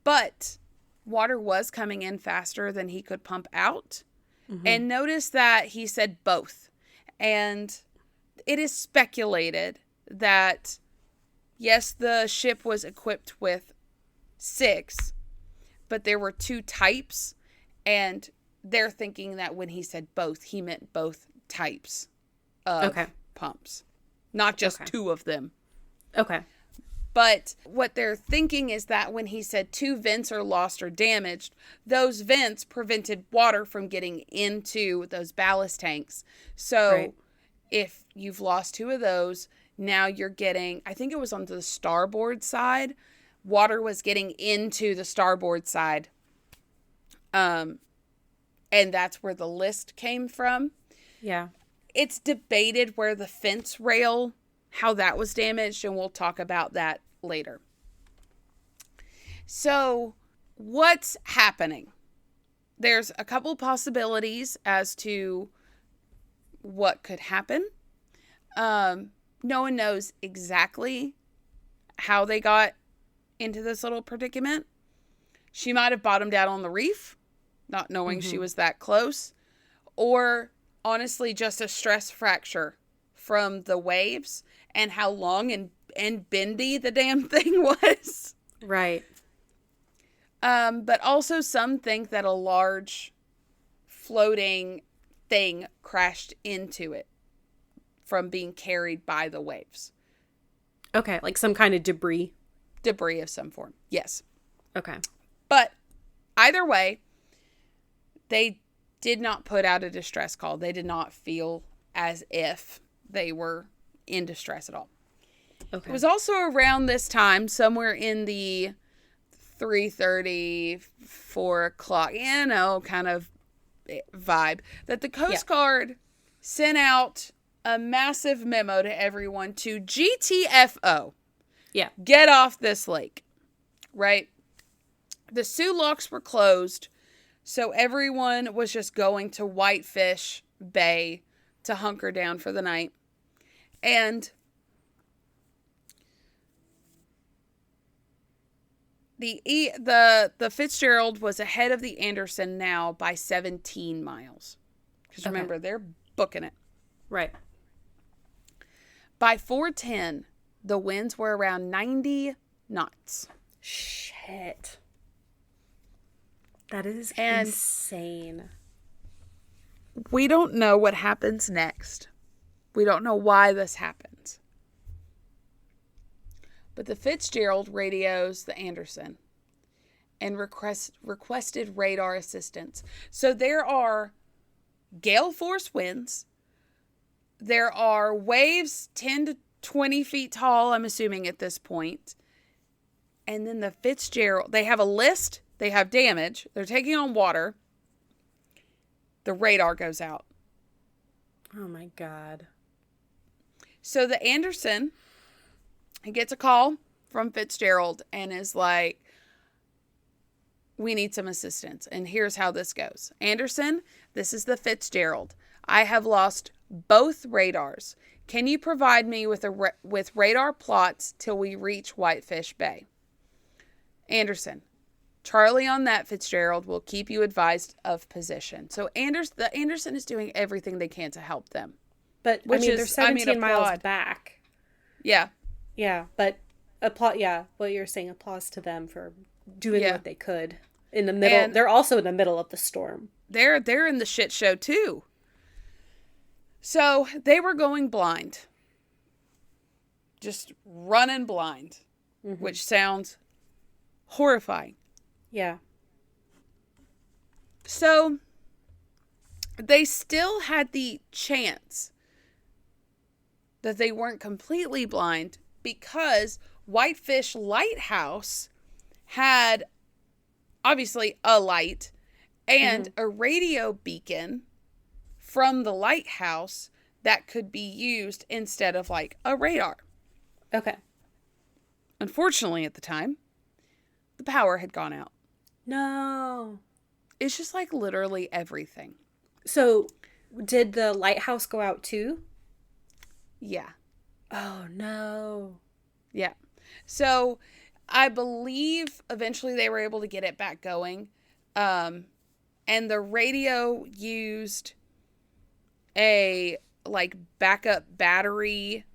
But water was coming in faster than he could pump out. And notice that he said both. And it is speculated that, yes, the ship was equipped with 6, but there were 2 types. And they're thinking that when he said both, he meant both types of pumps. Not just 2 of them. Okay. But what they're thinking is that when he said 2 vents are lost or damaged, those vents prevented water from getting into those ballast tanks. So if you've lost 2 of those, now you're getting, I think it was on the starboard side, water was getting into the starboard side. And that's where the list came from. Yeah. It's debated where the fence rail, how that was damaged, and we'll talk about that later. So, what's happening? There's a couple possibilities as to what could happen. No one knows exactly how they got into this little predicament. She might have bottomed out on the reef, not knowing she was that close. Or, honestly, just a stress fracture from the waves and how long and bendy the damn thing was. Right. But also some think that a large floating thing crashed into it from being carried by the waves. Okay, like some kind of debris. Debris of some form. Yes. Okay. But either way, they did not put out a distress call. They did not feel as if they were in distress at all. Okay. It was also around this time, somewhere in the 3:30, 4 o'clock, kind of vibe, that the Coast Guard sent out a massive memo to everyone to GTFO. Yeah. Get off this lake. Right? The Sioux locks were closed, so everyone was just going to Whitefish Bay to hunker down for the night. And the Fitzgerald was ahead of the Anderson now by 17 miles. Because remember, they're booking it. Right. By 4:10, the winds were around 90 knots. Shit. That is insane. We don't know what happens next. We don't know why this happens. But the Fitzgerald radios the Anderson and requested radar assistance. So there are gale force winds. There are waves 10 to 20 feet tall, I'm assuming at this point. And then the Fitzgerald, they have a list. They have damage. They're taking on water. The radar goes out. Oh my God. So the Anderson, he gets a call from Fitzgerald and is like, we need some assistance. And here's how this goes. Anderson, this is the Fitzgerald. I have lost both radars. Can you provide me with with radar plots till we reach Whitefish Bay? Anderson, Charlie on that, Fitzgerald, will keep you advised of position. So the Anderson is doing everything they can to help them. But, they're 17 miles back. Yeah. Yeah, but what you're saying, applause to them for doing what they could in the middle. And they're also in the middle of the storm. They're in the shit show too. So they were going blind. Just running blind, which sounds horrifying. Yeah. So they still had the chance that they weren't completely blind because Whitefish Lighthouse had obviously a light and a radio beacon from the lighthouse that could be used instead of like a radar. Okay. Unfortunately, at the time, the power had gone out. No. It's just like literally everything. So, did the lighthouse go out too? Yeah. Oh, no. Yeah. So, I believe eventually they were able to get it back going. And the radio used a like backup battery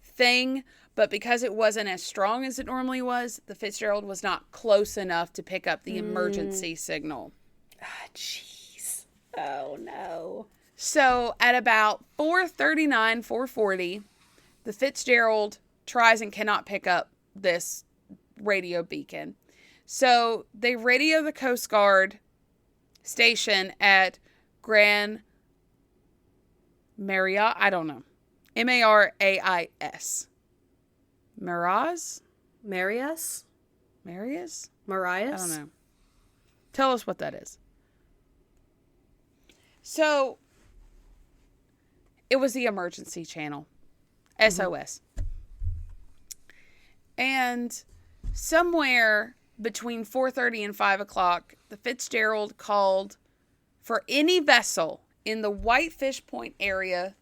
thing, but because it wasn't as strong as it normally was, the Fitzgerald was not close enough to pick up the emergency signal. Ah, jeez. Oh, no. So at about 4:39, 4:40, the Fitzgerald tries and cannot pick up this radio beacon. So they radio the Coast Guard station at Grand Marais. I don't know. Marais. Marais? Marius? Marius? Marias? I don't know. Tell us what that is. So, it was the emergency channel. SOS. And somewhere between 4:30 and 5 o'clock, the Fitzgerald called for any vessel in the Whitefish Point area,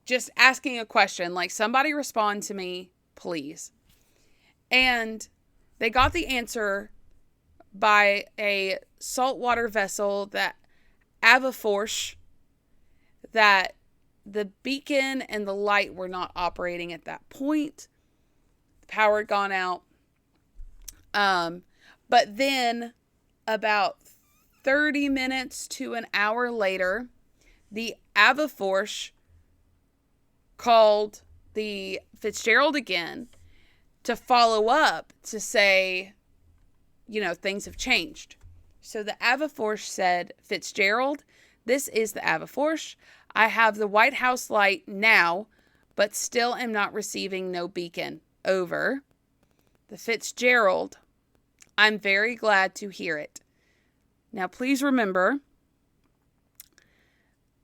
just asking a question, like, somebody respond to me, please. And they got the answer by a saltwater vessel, that Avaforsh, that the beacon and the light were not operating at that point. The power had gone out. But then about 30 minutes to an hour later, the Avaforsh called the Fitzgerald again to follow up to say, things have changed. So the Avaforsh said, Fitzgerald, this is the Avaforsh. I have the White House light now, but still am not receiving no beacon. Over. The Fitzgerald, I'm very glad to hear it. Now, please remember,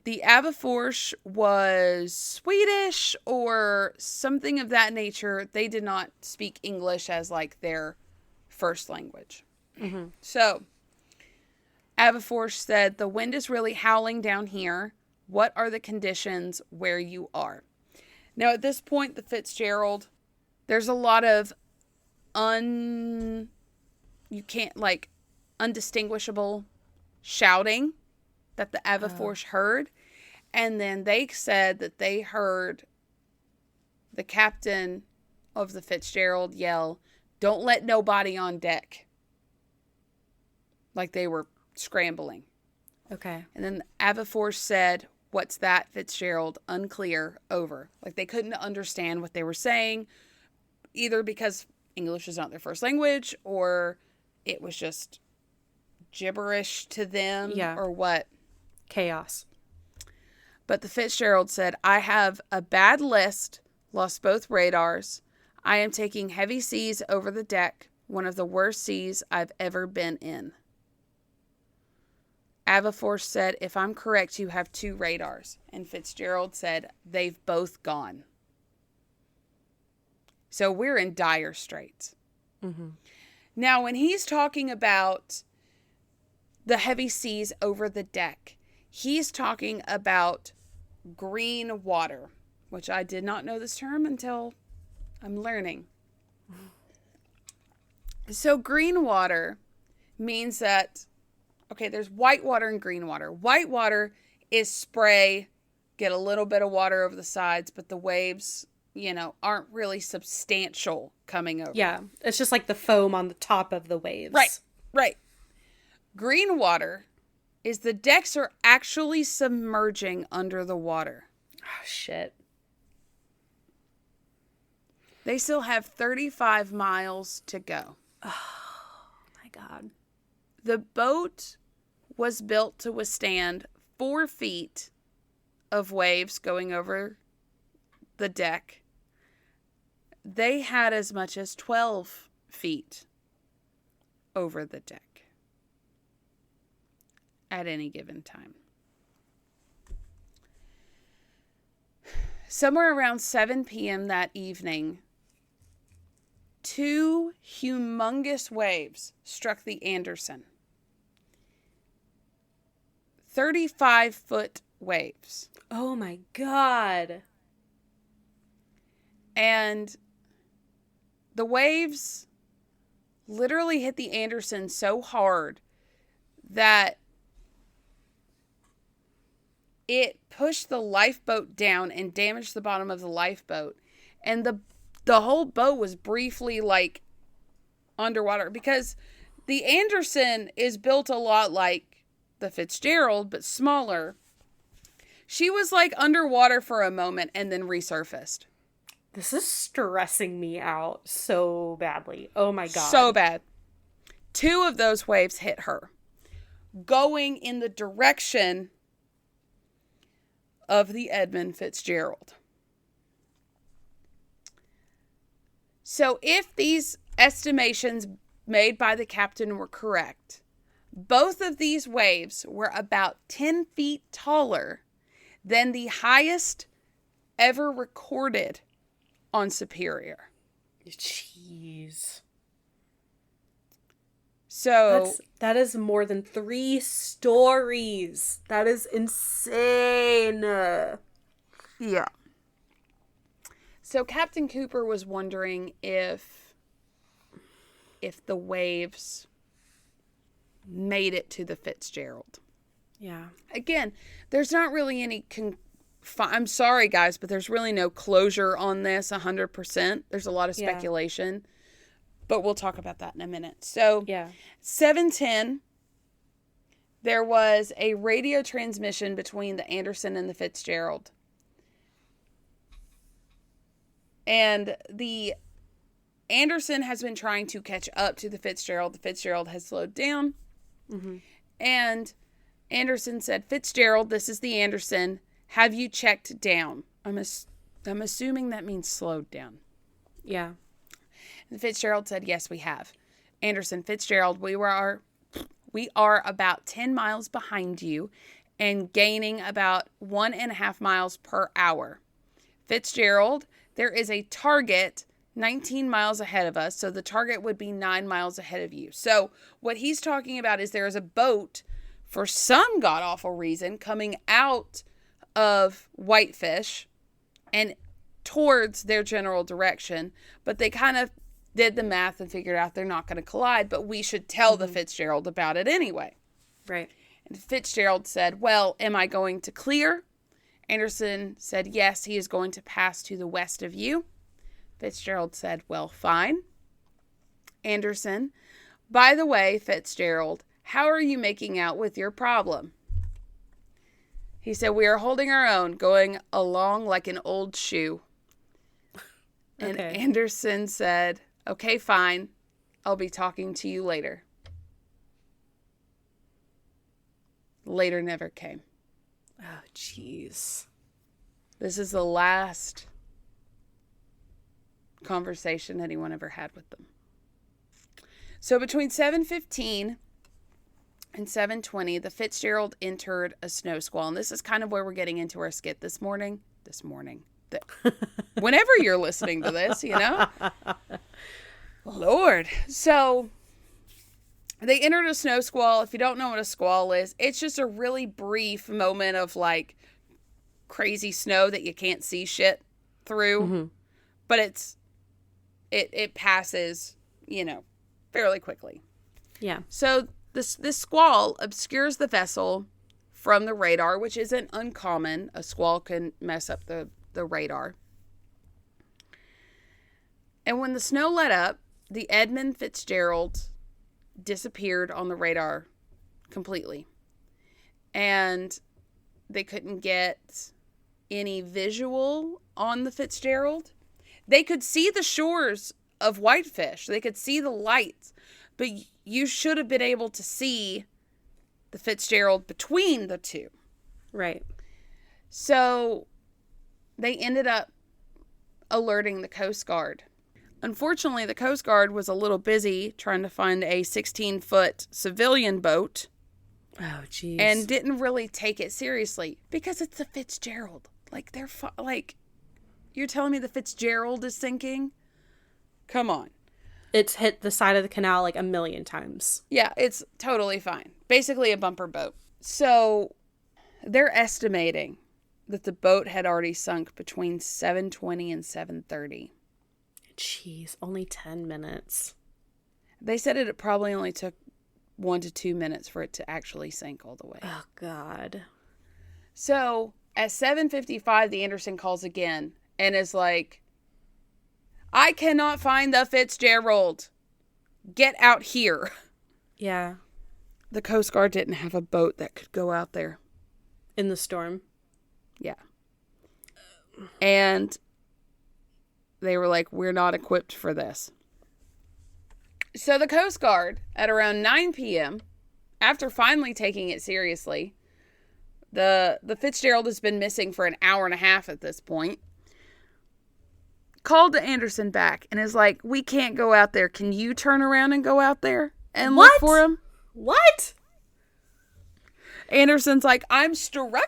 the Avaforsh was Swedish or something of that nature. They did not speak English as like their first language. Mm-hmm. So, Avaforsh said, the wind is really howling down here. What are the conditions where you are? Now, at this point, the Fitzgerald, there's a lot of undistinguishable shouting that the Avaforsh heard. And then they said that they heard the captain of the Fitzgerald yell, don't let nobody on deck. Like they were scrambling. Okay. And then Avaforsh said, what's that, Fitzgerald? Unclear. Over. Like they couldn't understand what they were saying, either because English is not their first language or it was just gibberish to them or what. Chaos. But the Fitzgerald said, I have a bad list, lost both radars. I am taking heavy seas over the deck, one of the worst seas I've ever been in. Avaforsh said, if I'm correct, you have 2 radars. And Fitzgerald said, they've both gone. So we're in dire straits. Mm-hmm. Now, when he's talking about the heavy seas over the deck, he's talking about green water, which I did not know this term until I'm learning. So green water means that, okay, there's white water and green water. White water is spray, get a little bit of water over the sides, but the waves, aren't really substantial coming over. Yeah, it's just like the foam on the top of the waves. Right. Green water is the decks are actually submerging under the water. Oh, shit. They still have 35 miles to go. Oh, my God. The boat was built to withstand 4 feet of waves going over the deck. They had as much as 12 feet over the deck at any given time. Somewhere around 7 p.m. that evening, 2 humongous waves struck the Anderson. 35-foot waves. Oh my God. And the waves literally hit the Anderson so hard that it pushed the lifeboat down and damaged the bottom of the lifeboat. And the whole boat was briefly like underwater, because the Anderson is built a lot like the Fitzgerald, but smaller. She was like underwater for a moment and then resurfaced. This is stressing me out so badly. Oh my God. So bad. 2 of those waves hit her, going in the direction of the Edmund Fitzgerald. So if these estimations made by the captain were correct, both of these waves were about 10 feet taller than the highest ever recorded on Superior. Jeez. So that is more than 3 stories. That is insane. Yeah. So Captain Cooper was wondering if the waves made it to the Fitzgerald. Yeah. Again, there's not really any I'm sorry, guys, but there's really no closure on this 100%. There's a lot of speculation, but we'll talk about that in a minute. So, 7:10, there was a radio transmission between the Anderson and the Fitzgerald. And the Anderson has been trying to catch up to the Fitzgerald. The Fitzgerald has slowed down. Mm-hmm. And Anderson said, Fitzgerald, this is the Anderson. Have you checked down? I'm assuming that means slowed down. Yeah. And Fitzgerald said, yes, we have. Anderson, Fitzgerald, we are about 10 miles behind you and gaining about 1.5 miles per hour. Fitzgerald, there is a target 19 miles ahead of us, so the target would be 9 miles ahead of you. So what he's talking about is there is a boat, for some god-awful reason, coming out of Whitefish and towards their general direction, but they kind of did the math and figured out they're not going to collide, but we should tell the Fitzgerald about it anyway. Right. And Fitzgerald said, well, am I going to clear? Anderson said, yes, he is going to pass to the west of you. Fitzgerald said, well, fine. Anderson, by the way, Fitzgerald, how are you making out with your problem? He said, we are holding our own, going along like an old shoe. And Anderson said, okay, fine. I'll be talking to you later. Later never came. Oh, jeez. This is the last conversation anyone ever had with them. So between 7:15 and 7:20, the Fitzgerald entered a snow squall. And this is kind of where we're getting into our skit this morning. Whenever you're listening to this, you know? Lord. So they entered a snow squall. If you don't know what a squall is, it's just a really brief moment of like crazy snow that you can't see shit through. Mm-hmm. But it passes, fairly quickly. Yeah. So this squall obscures the vessel from the radar, which isn't uncommon. A squall can mess up the radar. And when the snow let up, the Edmund Fitzgerald disappeared on the radar completely. And they couldn't get any visual on the Fitzgerald. They could see the shores of Whitefish. They could see the lights. But you should have been able to see the Fitzgerald between the two. Right. So they ended up alerting the Coast Guard. Unfortunately, the Coast Guard was a little busy trying to find a 16-foot civilian boat. Oh, jeez. And didn't really take it seriously because it's the Fitzgerald. Like, you're telling me the Fitzgerald is sinking? Come on. It's hit the side of the canal like a million times. Yeah, it's totally fine. Basically a bumper boat. So they're estimating that the boat had already sunk between 7:20 and 7:30. Jeez, only 10 minutes. They said it probably only took 1 to 2 minutes for it to actually sink all the way. Oh, God. So at 7:55, the Anderson calls again and is like, I cannot find the Fitzgerald. Get out here. Yeah. The Coast Guard didn't have a boat that could go out there. In the storm. Yeah. And they were like, we're not equipped for this. So the Coast Guard, at around 9 p.m., after finally taking it seriously, the Fitzgerald has been missing for an hour and a half at this point, called the Anderson back and is like, we can't go out there. Can you turn around and go out there and look for him? What? Anderson's like, I'm struggling.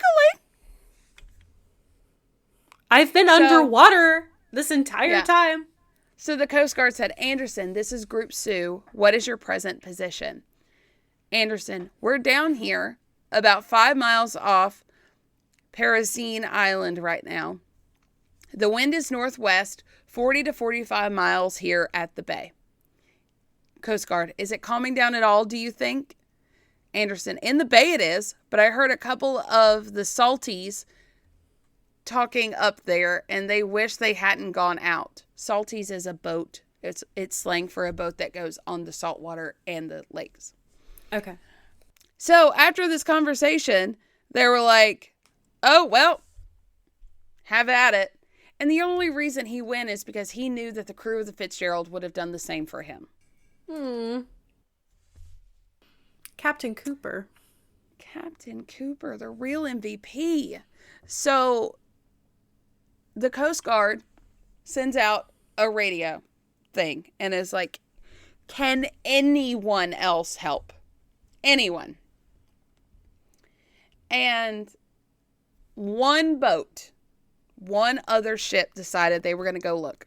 I've been underwater this entire time. So the Coast Guard said, Anderson, this is Group Sue. What is your present position? Anderson, we're down here about 5 miles off Paracine Island right now. The wind is northwest, 40 to 45 miles here at the bay. Coast Guard, is it calming down at all, do you think? Anderson. In the bay it is, but I heard a couple of the salties talking up there, and they wish they hadn't gone out. Salties is a boat. It's slang for a boat that goes on the saltwater and the lakes. Okay. So after this conversation, they were like, oh, well, have at it. And the only reason he went is because he knew that the crew of the Fitzgerald would have done the same for him. Captain Cooper. Captain Cooper, the real MVP. So the Coast Guard sends out a radio thing and is like, can anyone else help? Anyone. And one other ship decided they were going to go look.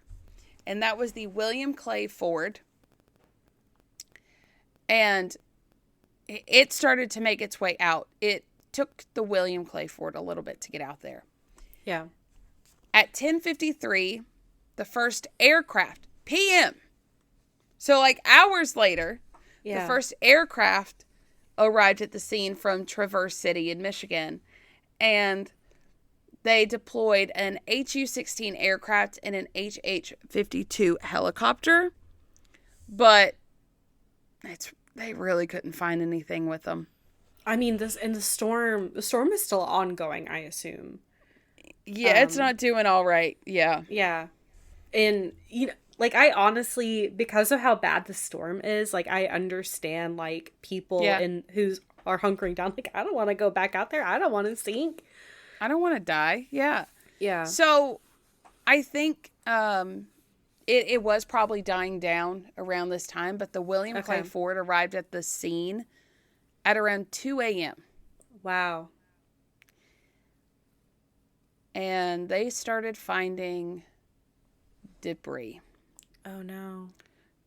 And that was the William Clay Ford. And it started to make its way out. It took the William Clay Ford a little bit to get out there. Yeah. At 10:53, the first aircraft, PM. So like hours later, the first aircraft arrived at the scene from Traverse City in Michigan. And they deployed an HU-16 aircraft and an HH-52 helicopter. But they really couldn't find anything with them. I mean, the storm is still ongoing, I assume. Yeah, it's not doing all right. Yeah. Yeah. And, you know, like, I honestly, because of how bad the storm is, like, I understand, like, people who are hunkering down. Like, I don't want to go back out there. I don't want to sink. I don't want to die. Yeah. Yeah. So, I think it was probably dying down around this time, but the William Clay Ford arrived at the scene at around 2 a.m. Wow. And they started finding debris. Oh, no.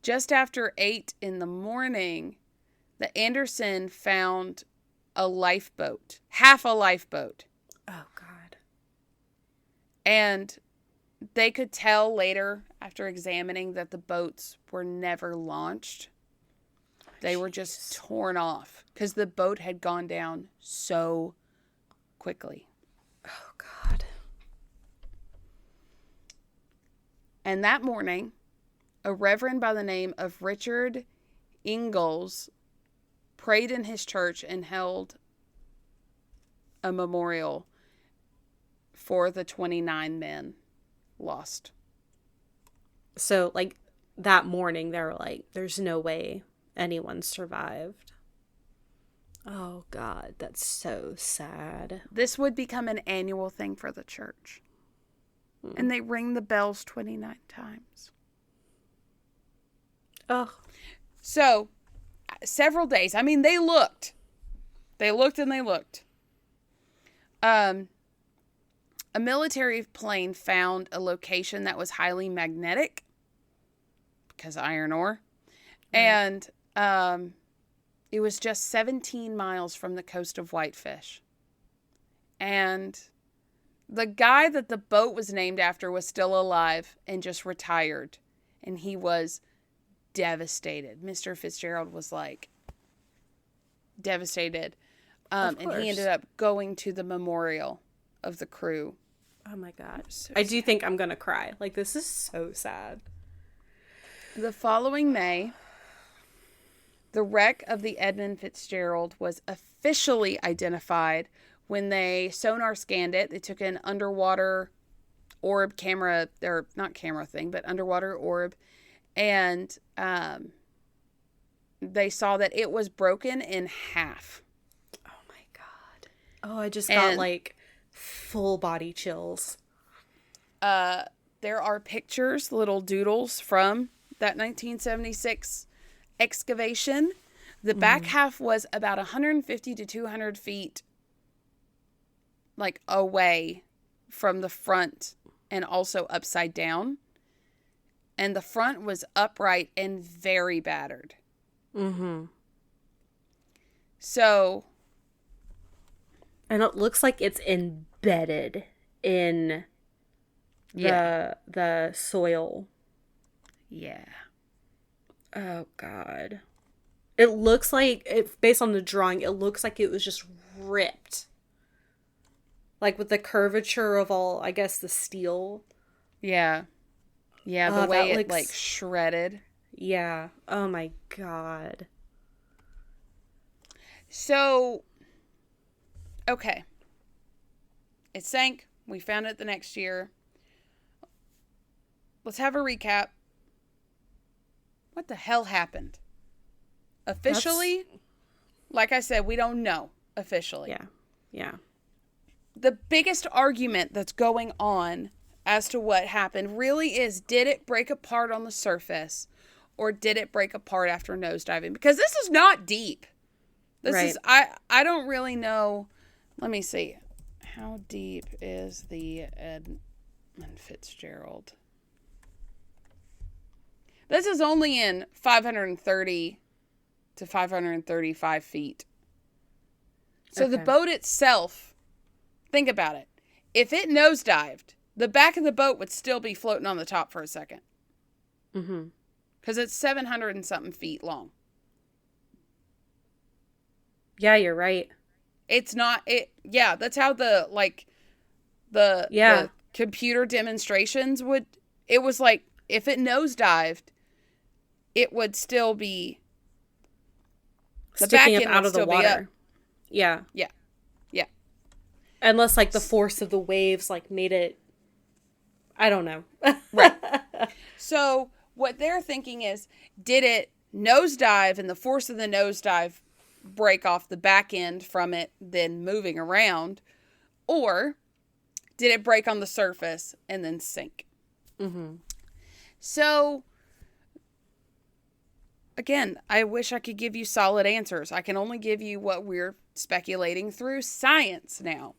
Just after 8 in the morning, the Anderson found a lifeboat, half a lifeboat. Oh, God. And they could tell later, after examining, that the boats were never launched. They were just torn off because the boat had gone down so quickly. Oh, God. And that morning, a reverend by the name of Richard Ingalls prayed in his church and held a memorial for the 29 men lost. So, like, that morning, they were like, there's no way anyone survived. Oh, God, that's so sad. This would become an annual thing for the church. And they ring the bells 29 times. Oh. So, several days. I mean, they looked. They looked and they looked. A military plane found a location that was highly magnetic because iron ore. And it was just 17 miles from the coast of Whitefish. And the guy that the boat was named after was still alive and just retired. And he was devastated. Mr. Fitzgerald was like devastated. And he ended up going to the memorial of the crew. Oh my God. So I do think I'm going to cry. Like, this is so sad. The following May, the wreck of the Edmund Fitzgerald was officially identified when they sonar scanned it. They took an underwater orb camera, or not camera thing, but underwater orb. And they saw that it was broken in half. Oh my God. Oh, I just got like full body chills. There are pictures, little doodles from that 1976 excavation. The back half was about 150 to 200 feet like away from the front and also upside down. And the front was upright and very battered. Mm-hmm. So. And it looks like it's embedded in the soil. Yeah. Oh, God. It looks like, based on the drawing, it looks like it was just ripped. Like with the curvature of all, I guess, the steel. Yeah. Yeah, the Oh, way that it, looks... like, shredded. Yeah. Oh my God. So, okay. It sank. We found it the next year. Let's have a recap. What the hell happened? Officially, like I said, we don't know officially. Yeah. Yeah. The biggest argument that's going on as to what happened really is, did it break apart on the surface or did it break apart after nosediving? Because this is not deep. This Right. is, I don't really know. Let me see. How deep is the Edmund Fitzgerald? This is only in 530 to 535 feet. So the boat itself, think about it. If it nosedived, the back of the boat would still be floating on the top for a second. Mm-hmm. Because it's 700 and something feet long. Yeah, you're right. It's not, yeah, that's how the computer demonstrations would, it was like, if it nosedived, it would still be, the sticking back up end out would of the still be water. up. Yeah. Yeah. Yeah. Unless, like, the force of the waves, like, made it... I don't know. Right. So, what they're thinking is, did it nosedive and the force of the nosedive break off the back end from it then moving around? Or did it break on the surface and then sink? Mm-hmm. So, again, I wish I could give you solid answers. I can only give you what we're speculating through science now.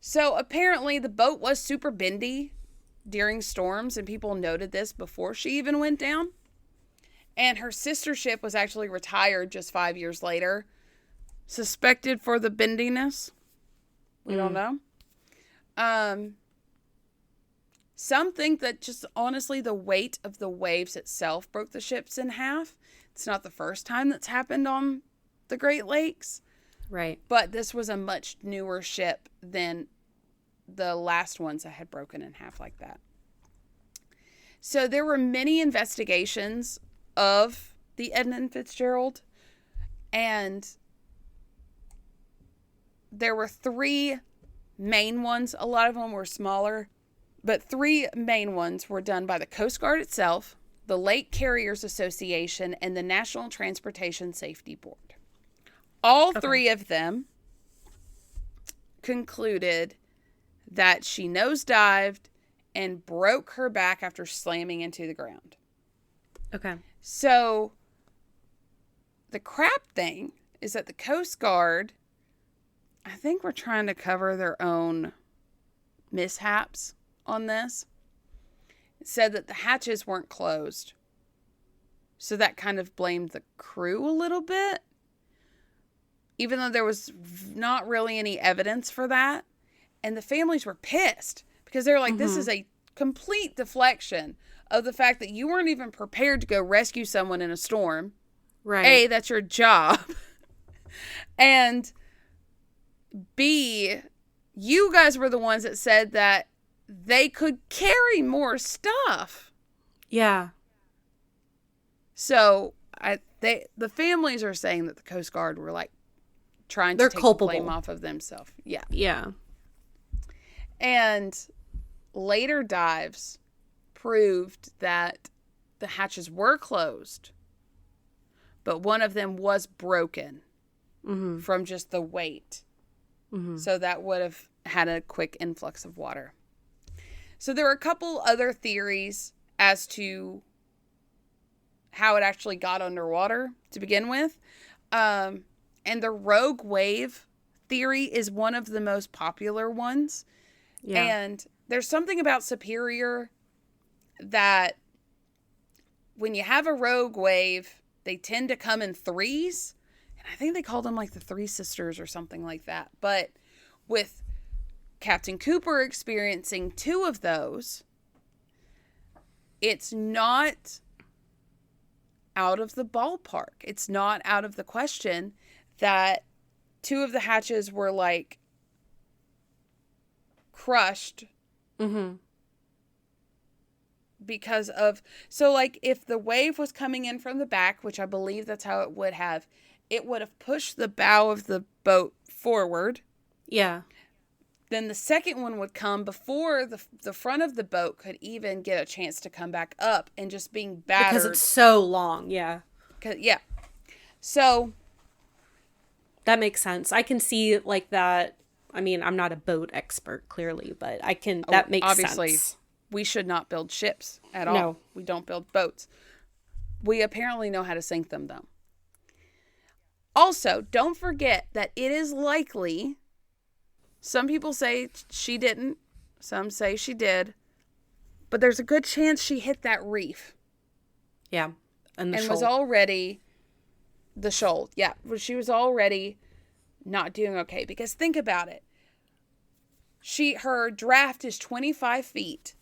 So, apparently the boat was super bendy during storms, and people noted this before she even went down. And her sister ship was actually retired just 5 years later, suspected for the bendiness. We don't know. Some think that just honestly the weight of the waves itself broke the ships in half. It's not the first time that's happened on the Great Lakes. Right. But this was a much newer ship than the last ones that had broken in half like that. So there were many investigations of the Edmund Fitzgerald, and there were 3 main ones. A lot of them were smaller, but 3 main ones were done by the Coast Guard itself, the Lake Carriers Association, and the National Transportation Safety Board. All 3 of them concluded that she nosedived and broke her back after slamming into the ground. Okay. So, the crap thing is that the Coast Guard, I think, we're trying to cover their own mishaps on this. It said that the hatches weren't closed. So that kind of blamed the crew a little bit. Even though there was not really any evidence for that. And the families were pissed. Because they're like, this is a complete deflection of the fact that you weren't even prepared to go rescue someone in a storm. Right. A, that's your job. And B, you guys were the ones that said that they could carry more stuff. Yeah. So the families are saying that the Coast Guard were like trying to take culpable. the blame off of themselves. Yeah. Yeah. And later dives proved that the hatches were closed, but one of them was broken from just the weight. So that would have had a quick influx of water. So there were a couple other theories as to how it actually got underwater to begin with. And the rogue wave theory is one of the most popular ones. Yeah. And there's something about Superior that when you have a rogue wave, they tend to come in threes. And I think they called them like the Three Sisters or something like that. But with Captain Cooper experiencing 2 of those, it's not out of the ballpark. It's not out of the question that 2 of the hatches were like crushed. Mm-hmm. Because of, so like if the wave was coming in from the back, which I believe that's how it would have pushed the bow of the boat forward. Yeah. Then the second one would come before the front of the boat could even get a chance to come back up, and just being battered. Because it's so long, yeah. Yeah. So. That makes sense. I can see like that. I mean, I'm not a boat expert, clearly, but that makes obviously, sense. We should not build ships at all. No. We don't build boats. We apparently know how to sink them, though. Also, don't forget that it is likely, some people say she didn't, some say she did, but there's a good chance she hit that reef. Yeah. And was already, the shoal. Yeah. She was already not doing okay. Because think about it. Her draft is 25 feet.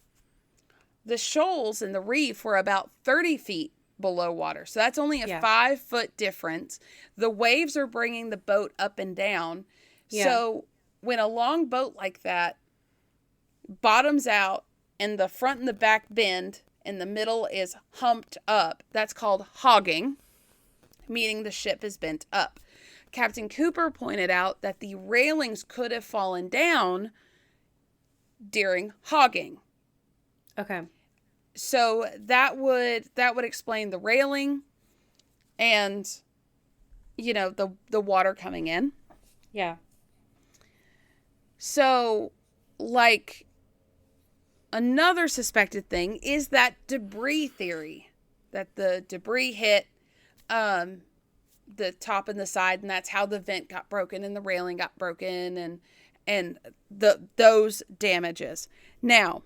The shoals and the reef were about 30 feet below water. So that's only a 5-foot difference. The waves are bringing the boat up and down. Yeah. So when a long boat like that bottoms out and the front and the back bend and the middle is humped up, that's called hogging, meaning the ship is bent up. Captain Cooper pointed out that the railings could have fallen down during hogging. Okay. So that would explain the railing and, the water coming in. Yeah. So, like, another suspected thing is that debris theory. That the debris hit the top and the side, and that's how the vent got broken and the railing got broken and those damages. Now,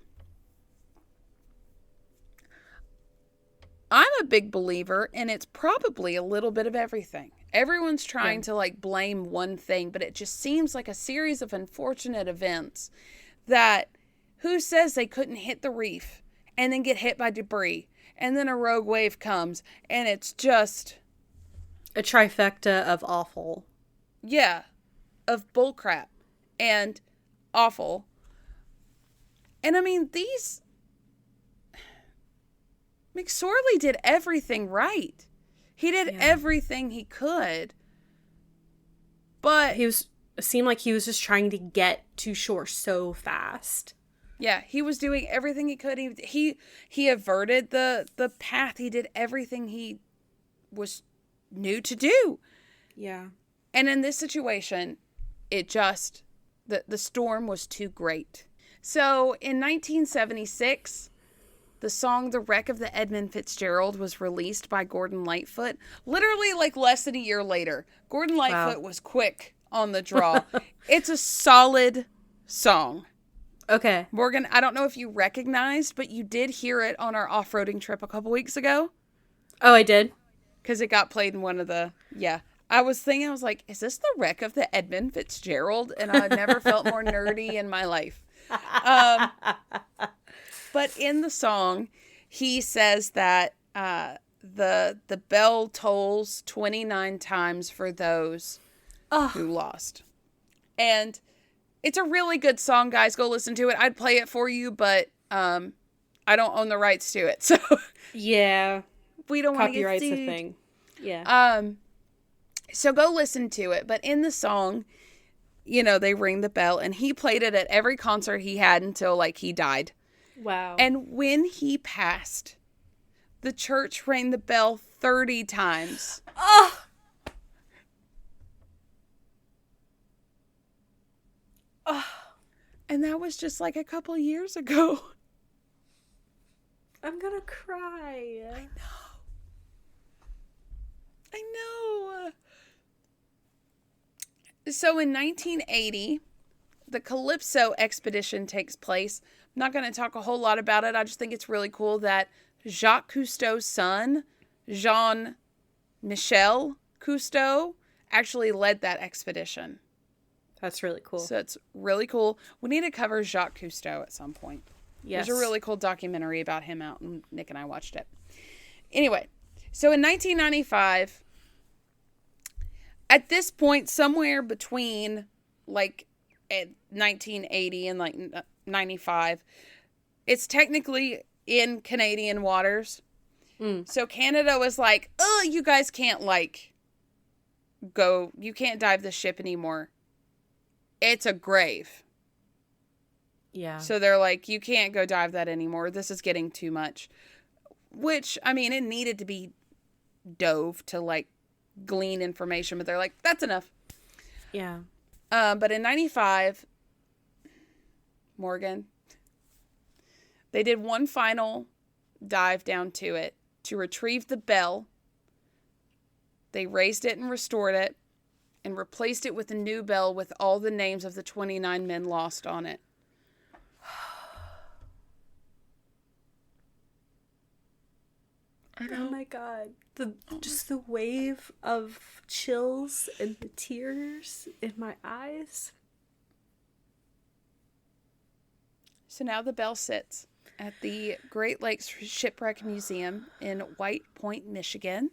I'm a big believer, and it's probably a little bit of everything. Everyone's trying to like blame one thing, but it just seems like a series of unfortunate events that who says they couldn't hit the reef and then get hit by debris, and then a rogue wave comes and it's just a trifecta of awful. Yeah, of bullcrap and awful. And I mean, McSorley did everything right. He did everything he could. But it seemed like he was just trying to get to shore so fast. Yeah, he was doing everything he could. He averted the path. He did everything he was knew to do. Yeah. And in this situation, it just the storm was too great. So in 1976, the song The Wreck of the Edmund Fitzgerald was released by Gordon Lightfoot. Literally like less than a year later. Gordon Lightfoot was quick on the draw. It's a solid song. Okay. Morgan, I don't know if you recognized, but you did hear it on our off-roading trip a couple weeks ago. Oh, I did? Because it got played in one of the... Yeah. I was like, is this the wreck of the Edmund Fitzgerald? And I never felt more nerdy in my life. But in the song, he says that the bell tolls 29 times for those who lost. And it's a really good song, guys. Go listen to it. I'd play it for you, but I don't own the rights to it. So yeah, we don't want to get copyright's sued. a thing. Yeah. So go listen to it. But in the song, they ring the bell, and he played it at every concert he had until like he died. Wow. And when he passed, the church rang the bell 30 times. Oh. Oh. And that was just like a couple years ago. I'm gonna cry. I know. So in 1980, the Calypso expedition takes place. I'm not going to talk a whole lot about it. I just think it's really cool that Jacques Cousteau's son, Jean-Michel Cousteau, actually led that expedition. That's really cool. So it's really cool. We need to cover Jacques Cousteau at some point. Yes. There's a really cool documentary about him out, and Nick and I watched it. Anyway, So in 1995, at this point, somewhere between like 1980 and like 95, it's technically in Canadian waters. So Canada was like, oh, you guys can't like go, you can't dive the ship anymore. It's a grave. Yeah. So they're like, you can't go dive that anymore. This is getting too much. Which, I mean, it needed to be dove to like glean information, but they're like, that's enough. Yeah. But in 95, Morgan, they did one final dive down to it to retrieve the bell. They raised it and restored it and replaced it with a new bell with all the names of the 29 men lost on it. Oh my god. Just the wave of chills and the tears in my eyes. So now the bell sits at the Great Lakes Shipwreck Museum in White Point, Michigan.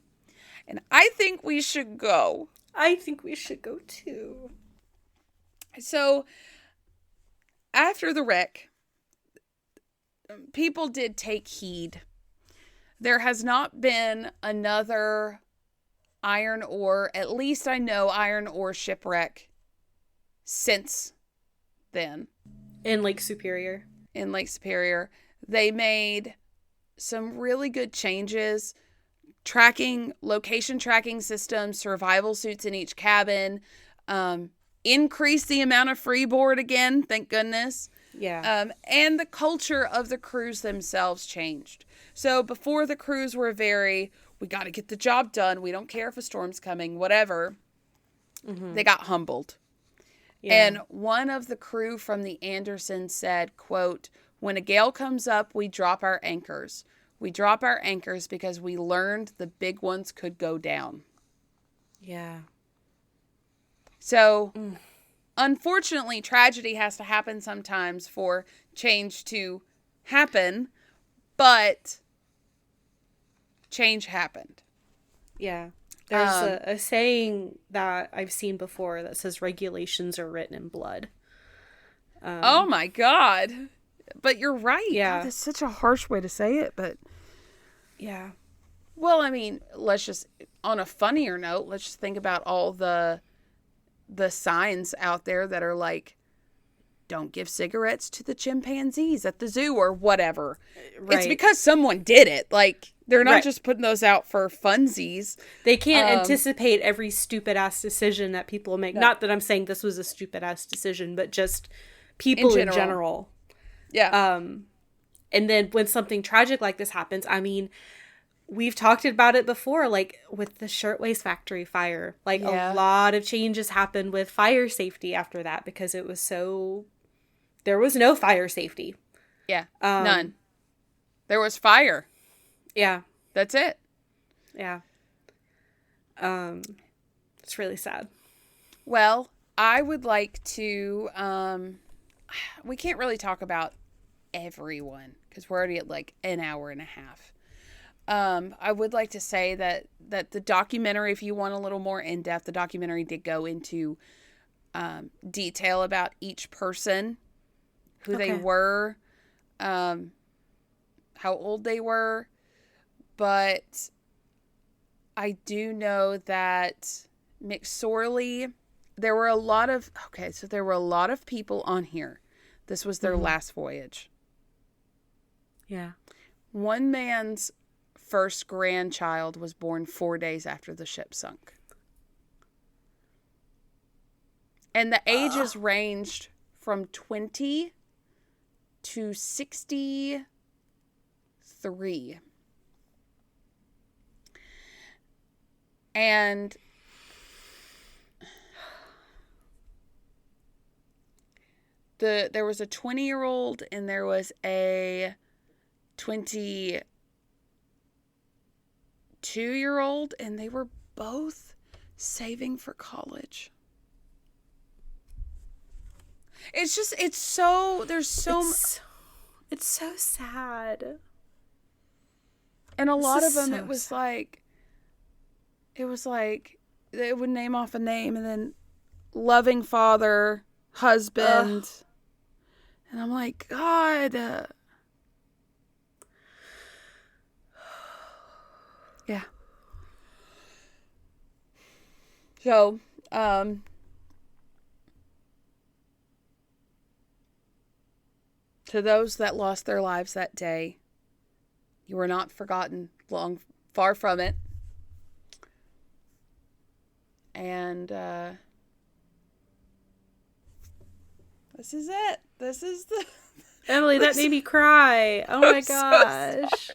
And I think we should go. I think we should go too. So after the wreck, people did take heed. There has not been another iron ore, at least I know, iron ore shipwreck since then. In Lake Superior. In Lake Superior. They made some really good changes. Location tracking systems, survival suits in each cabin, increased the amount of freeboard again, thank goodness. Yeah. And the culture of the crews themselves changed. So before, the crews were we got to get the job done. We don't care if a storm's coming, whatever. Mm-hmm. They got humbled. Yeah. And one of the crew from the Anderson said, quote, when a gale comes up, we drop our anchors. We drop our anchors because we learned the big ones could go down. Yeah. So, unfortunately, tragedy has to happen sometimes for change to happen, but change happened. Yeah. There's a saying that I've seen before that says regulations are written in blood. Oh my God. But you're right. Yeah. God, that's such a harsh way to say it, but yeah. Well, I mean, let's just, on a funnier note, let's just think about all the signs out there that are like, don't give cigarettes to the chimpanzees at the zoo or whatever. Right. It's because someone did it. Like, they're not just putting those out for funsies. They can't anticipate every stupid ass decision that people make. No. Not that I'm saying this was a stupid ass decision, but just people in general. Yeah. And then when something tragic like this happens, I mean, we've talked about it before, like with the shirtwaist factory fire. Like a lot of changes happened with fire safety after that because it was there was no fire safety. Yeah. None. There was fire. Yeah. That's it. Yeah. It's really sad. Well, I would like to, we can't really talk about everyone because we're already at like an hour and a half. I would like to say that the documentary, if you want a little more in-depth, the documentary did go into detail about each person, who they were, how old they were. But I do know that McSorley, there were a lot of people on here. This was their last voyage. Yeah. One man's first grandchild was born 4 days after the ship sunk. And the ages ranged from 20 to 63. And there was a 20-year-old and there was a 22-year-old, and they were both saving for college. It's so sad. And a lot of them, it was like, it was like, it would name off a name and then loving father, husband. Ugh. And I'm like, God. Yeah. So, to those that lost their lives that day, you were not forgotten, far from it. And this is it. This is the... Emily, that made me cry. Oh my gosh.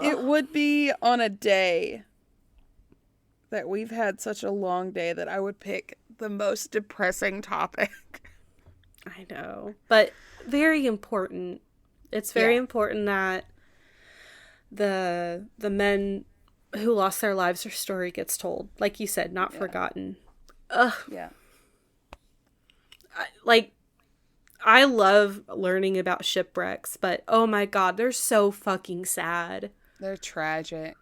It would be on a day that we've had such a long day that I would pick the most depressing topic. I know. But very important. It's very important that the men who lost their lives, their story gets told. Like you said, not forgotten. Ugh. Yeah. I love learning about shipwrecks, but oh my God, they're so fucking sad. They're tragic.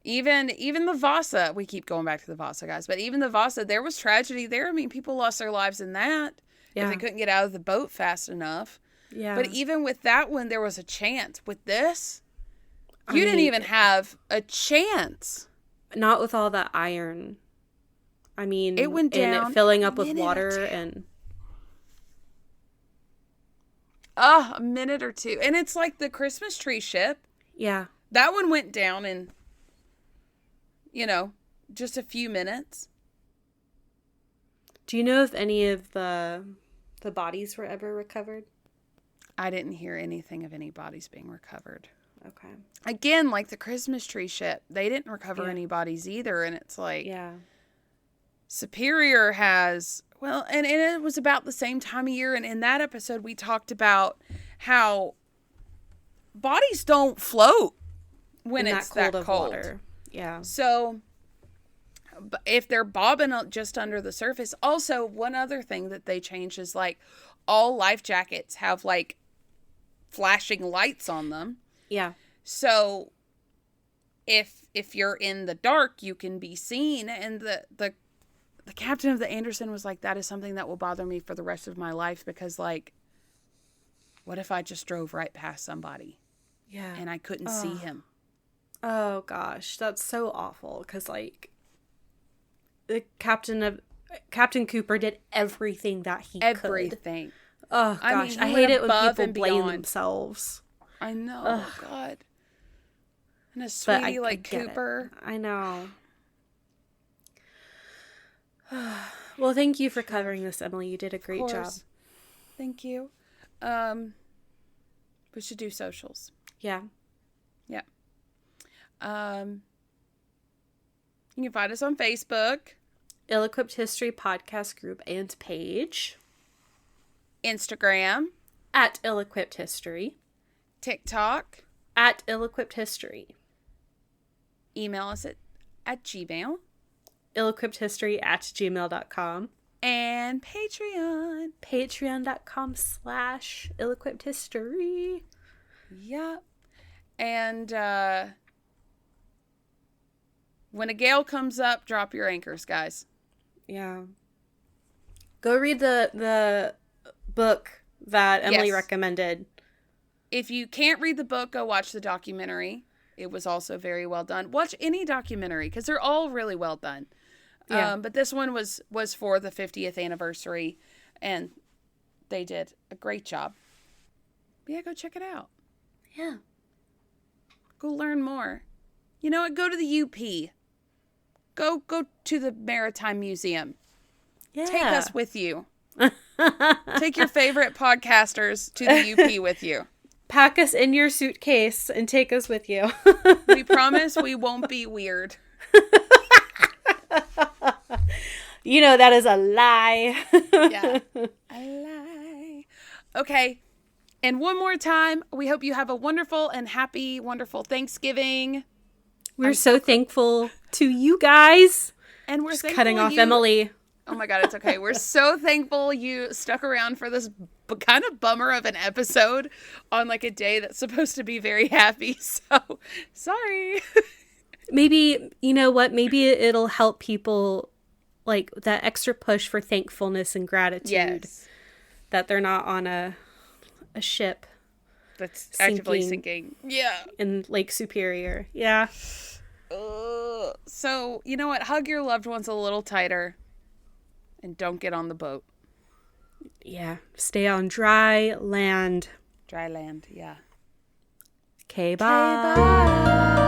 Even the Vasa, we keep going back to the Vasa, guys, but even the Vasa, there was tragedy there. I mean, people lost their lives in that if they couldn't get out of the boat fast enough. Yeah. But even with that one, there was a chance. With this, you didn't even have a chance. Not with all that iron. I mean, it went down, and it filling up with water and... a minute or two. And it's like the Christmas tree ship. Yeah. That one went down in, just a few minutes. Do you know if any of the bodies were ever recovered? I didn't hear anything of any bodies being recovered. Okay. Again, like the Christmas tree ship, they didn't recover any bodies either. And it's like, Superior has... Well, and it was about the same time of year. And in that episode, we talked about how bodies don't float when it's that cold. Of water. Yeah. So if they're bobbing just under the surface. Also, one other thing that they changed is like all life jackets have like flashing lights on them. Yeah. So if you're in the dark, you can be seen. And the captain of the Anderson was like, that is something that will bother me for the rest of my life because, like, what if I just drove right past somebody? Yeah. And I couldn't see him? Oh, gosh. That's so awful because, like, the Captain Cooper did everything that he could. Everything. Oh, gosh. I hate it when people blame themselves. I know. Ugh. Oh, God. And a sweetie like Cooper. I know. Well, thank you for covering this, Emily. You did a great job. Thank you. We should do socials. Yeah. Yeah. You can find us on Facebook. Ill-Equipped History Podcast Group and Page. Instagram. At Ill-Equipped History. TikTok. At Ill-Equipped History. Email us at Gmail. ill-equippedhistory@gmail.com. And Patreon. Patreon.com/ill-equippedhistory. Yep. And when a gale comes up, drop your anchors, guys. Yeah. Go read the book that Emily recommended. If you can't read the book, go watch the documentary. It was also very well done. Watch any documentary because they're all really well done. Yeah. But this one was for the 50th anniversary, and they did a great job. Yeah, go check it out. Yeah. Go learn more. You know what? Go to the UP. Go to the Maritime Museum. Yeah. Take us with you. Take your favorite podcasters to the UP with you. Pack us in your suitcase and take us with you. We promise we won't be weird. You know that is a lie. Yeah. A lie. Okay. And one more time, we hope you have a wonderful and happy, wonderful Thanksgiving. We're so thankful to you guys. And we're just cutting off Emily. Oh my God, it's okay. We're so thankful you stuck around for this kind of bummer of an episode on like a day that's supposed to be very happy. So, sorry. Maybe, you know what? Maybe it'll help people, like, that extra push for thankfulness and gratitude. Yes. That they're not on a ship That's actively sinking. Yeah. in Lake Superior. Yeah. So, you know what? Hug your loved ones a little tighter and don't get on the boat. Yeah. Stay on dry land. Dry land, yeah. Okay, bye. Okay, bye.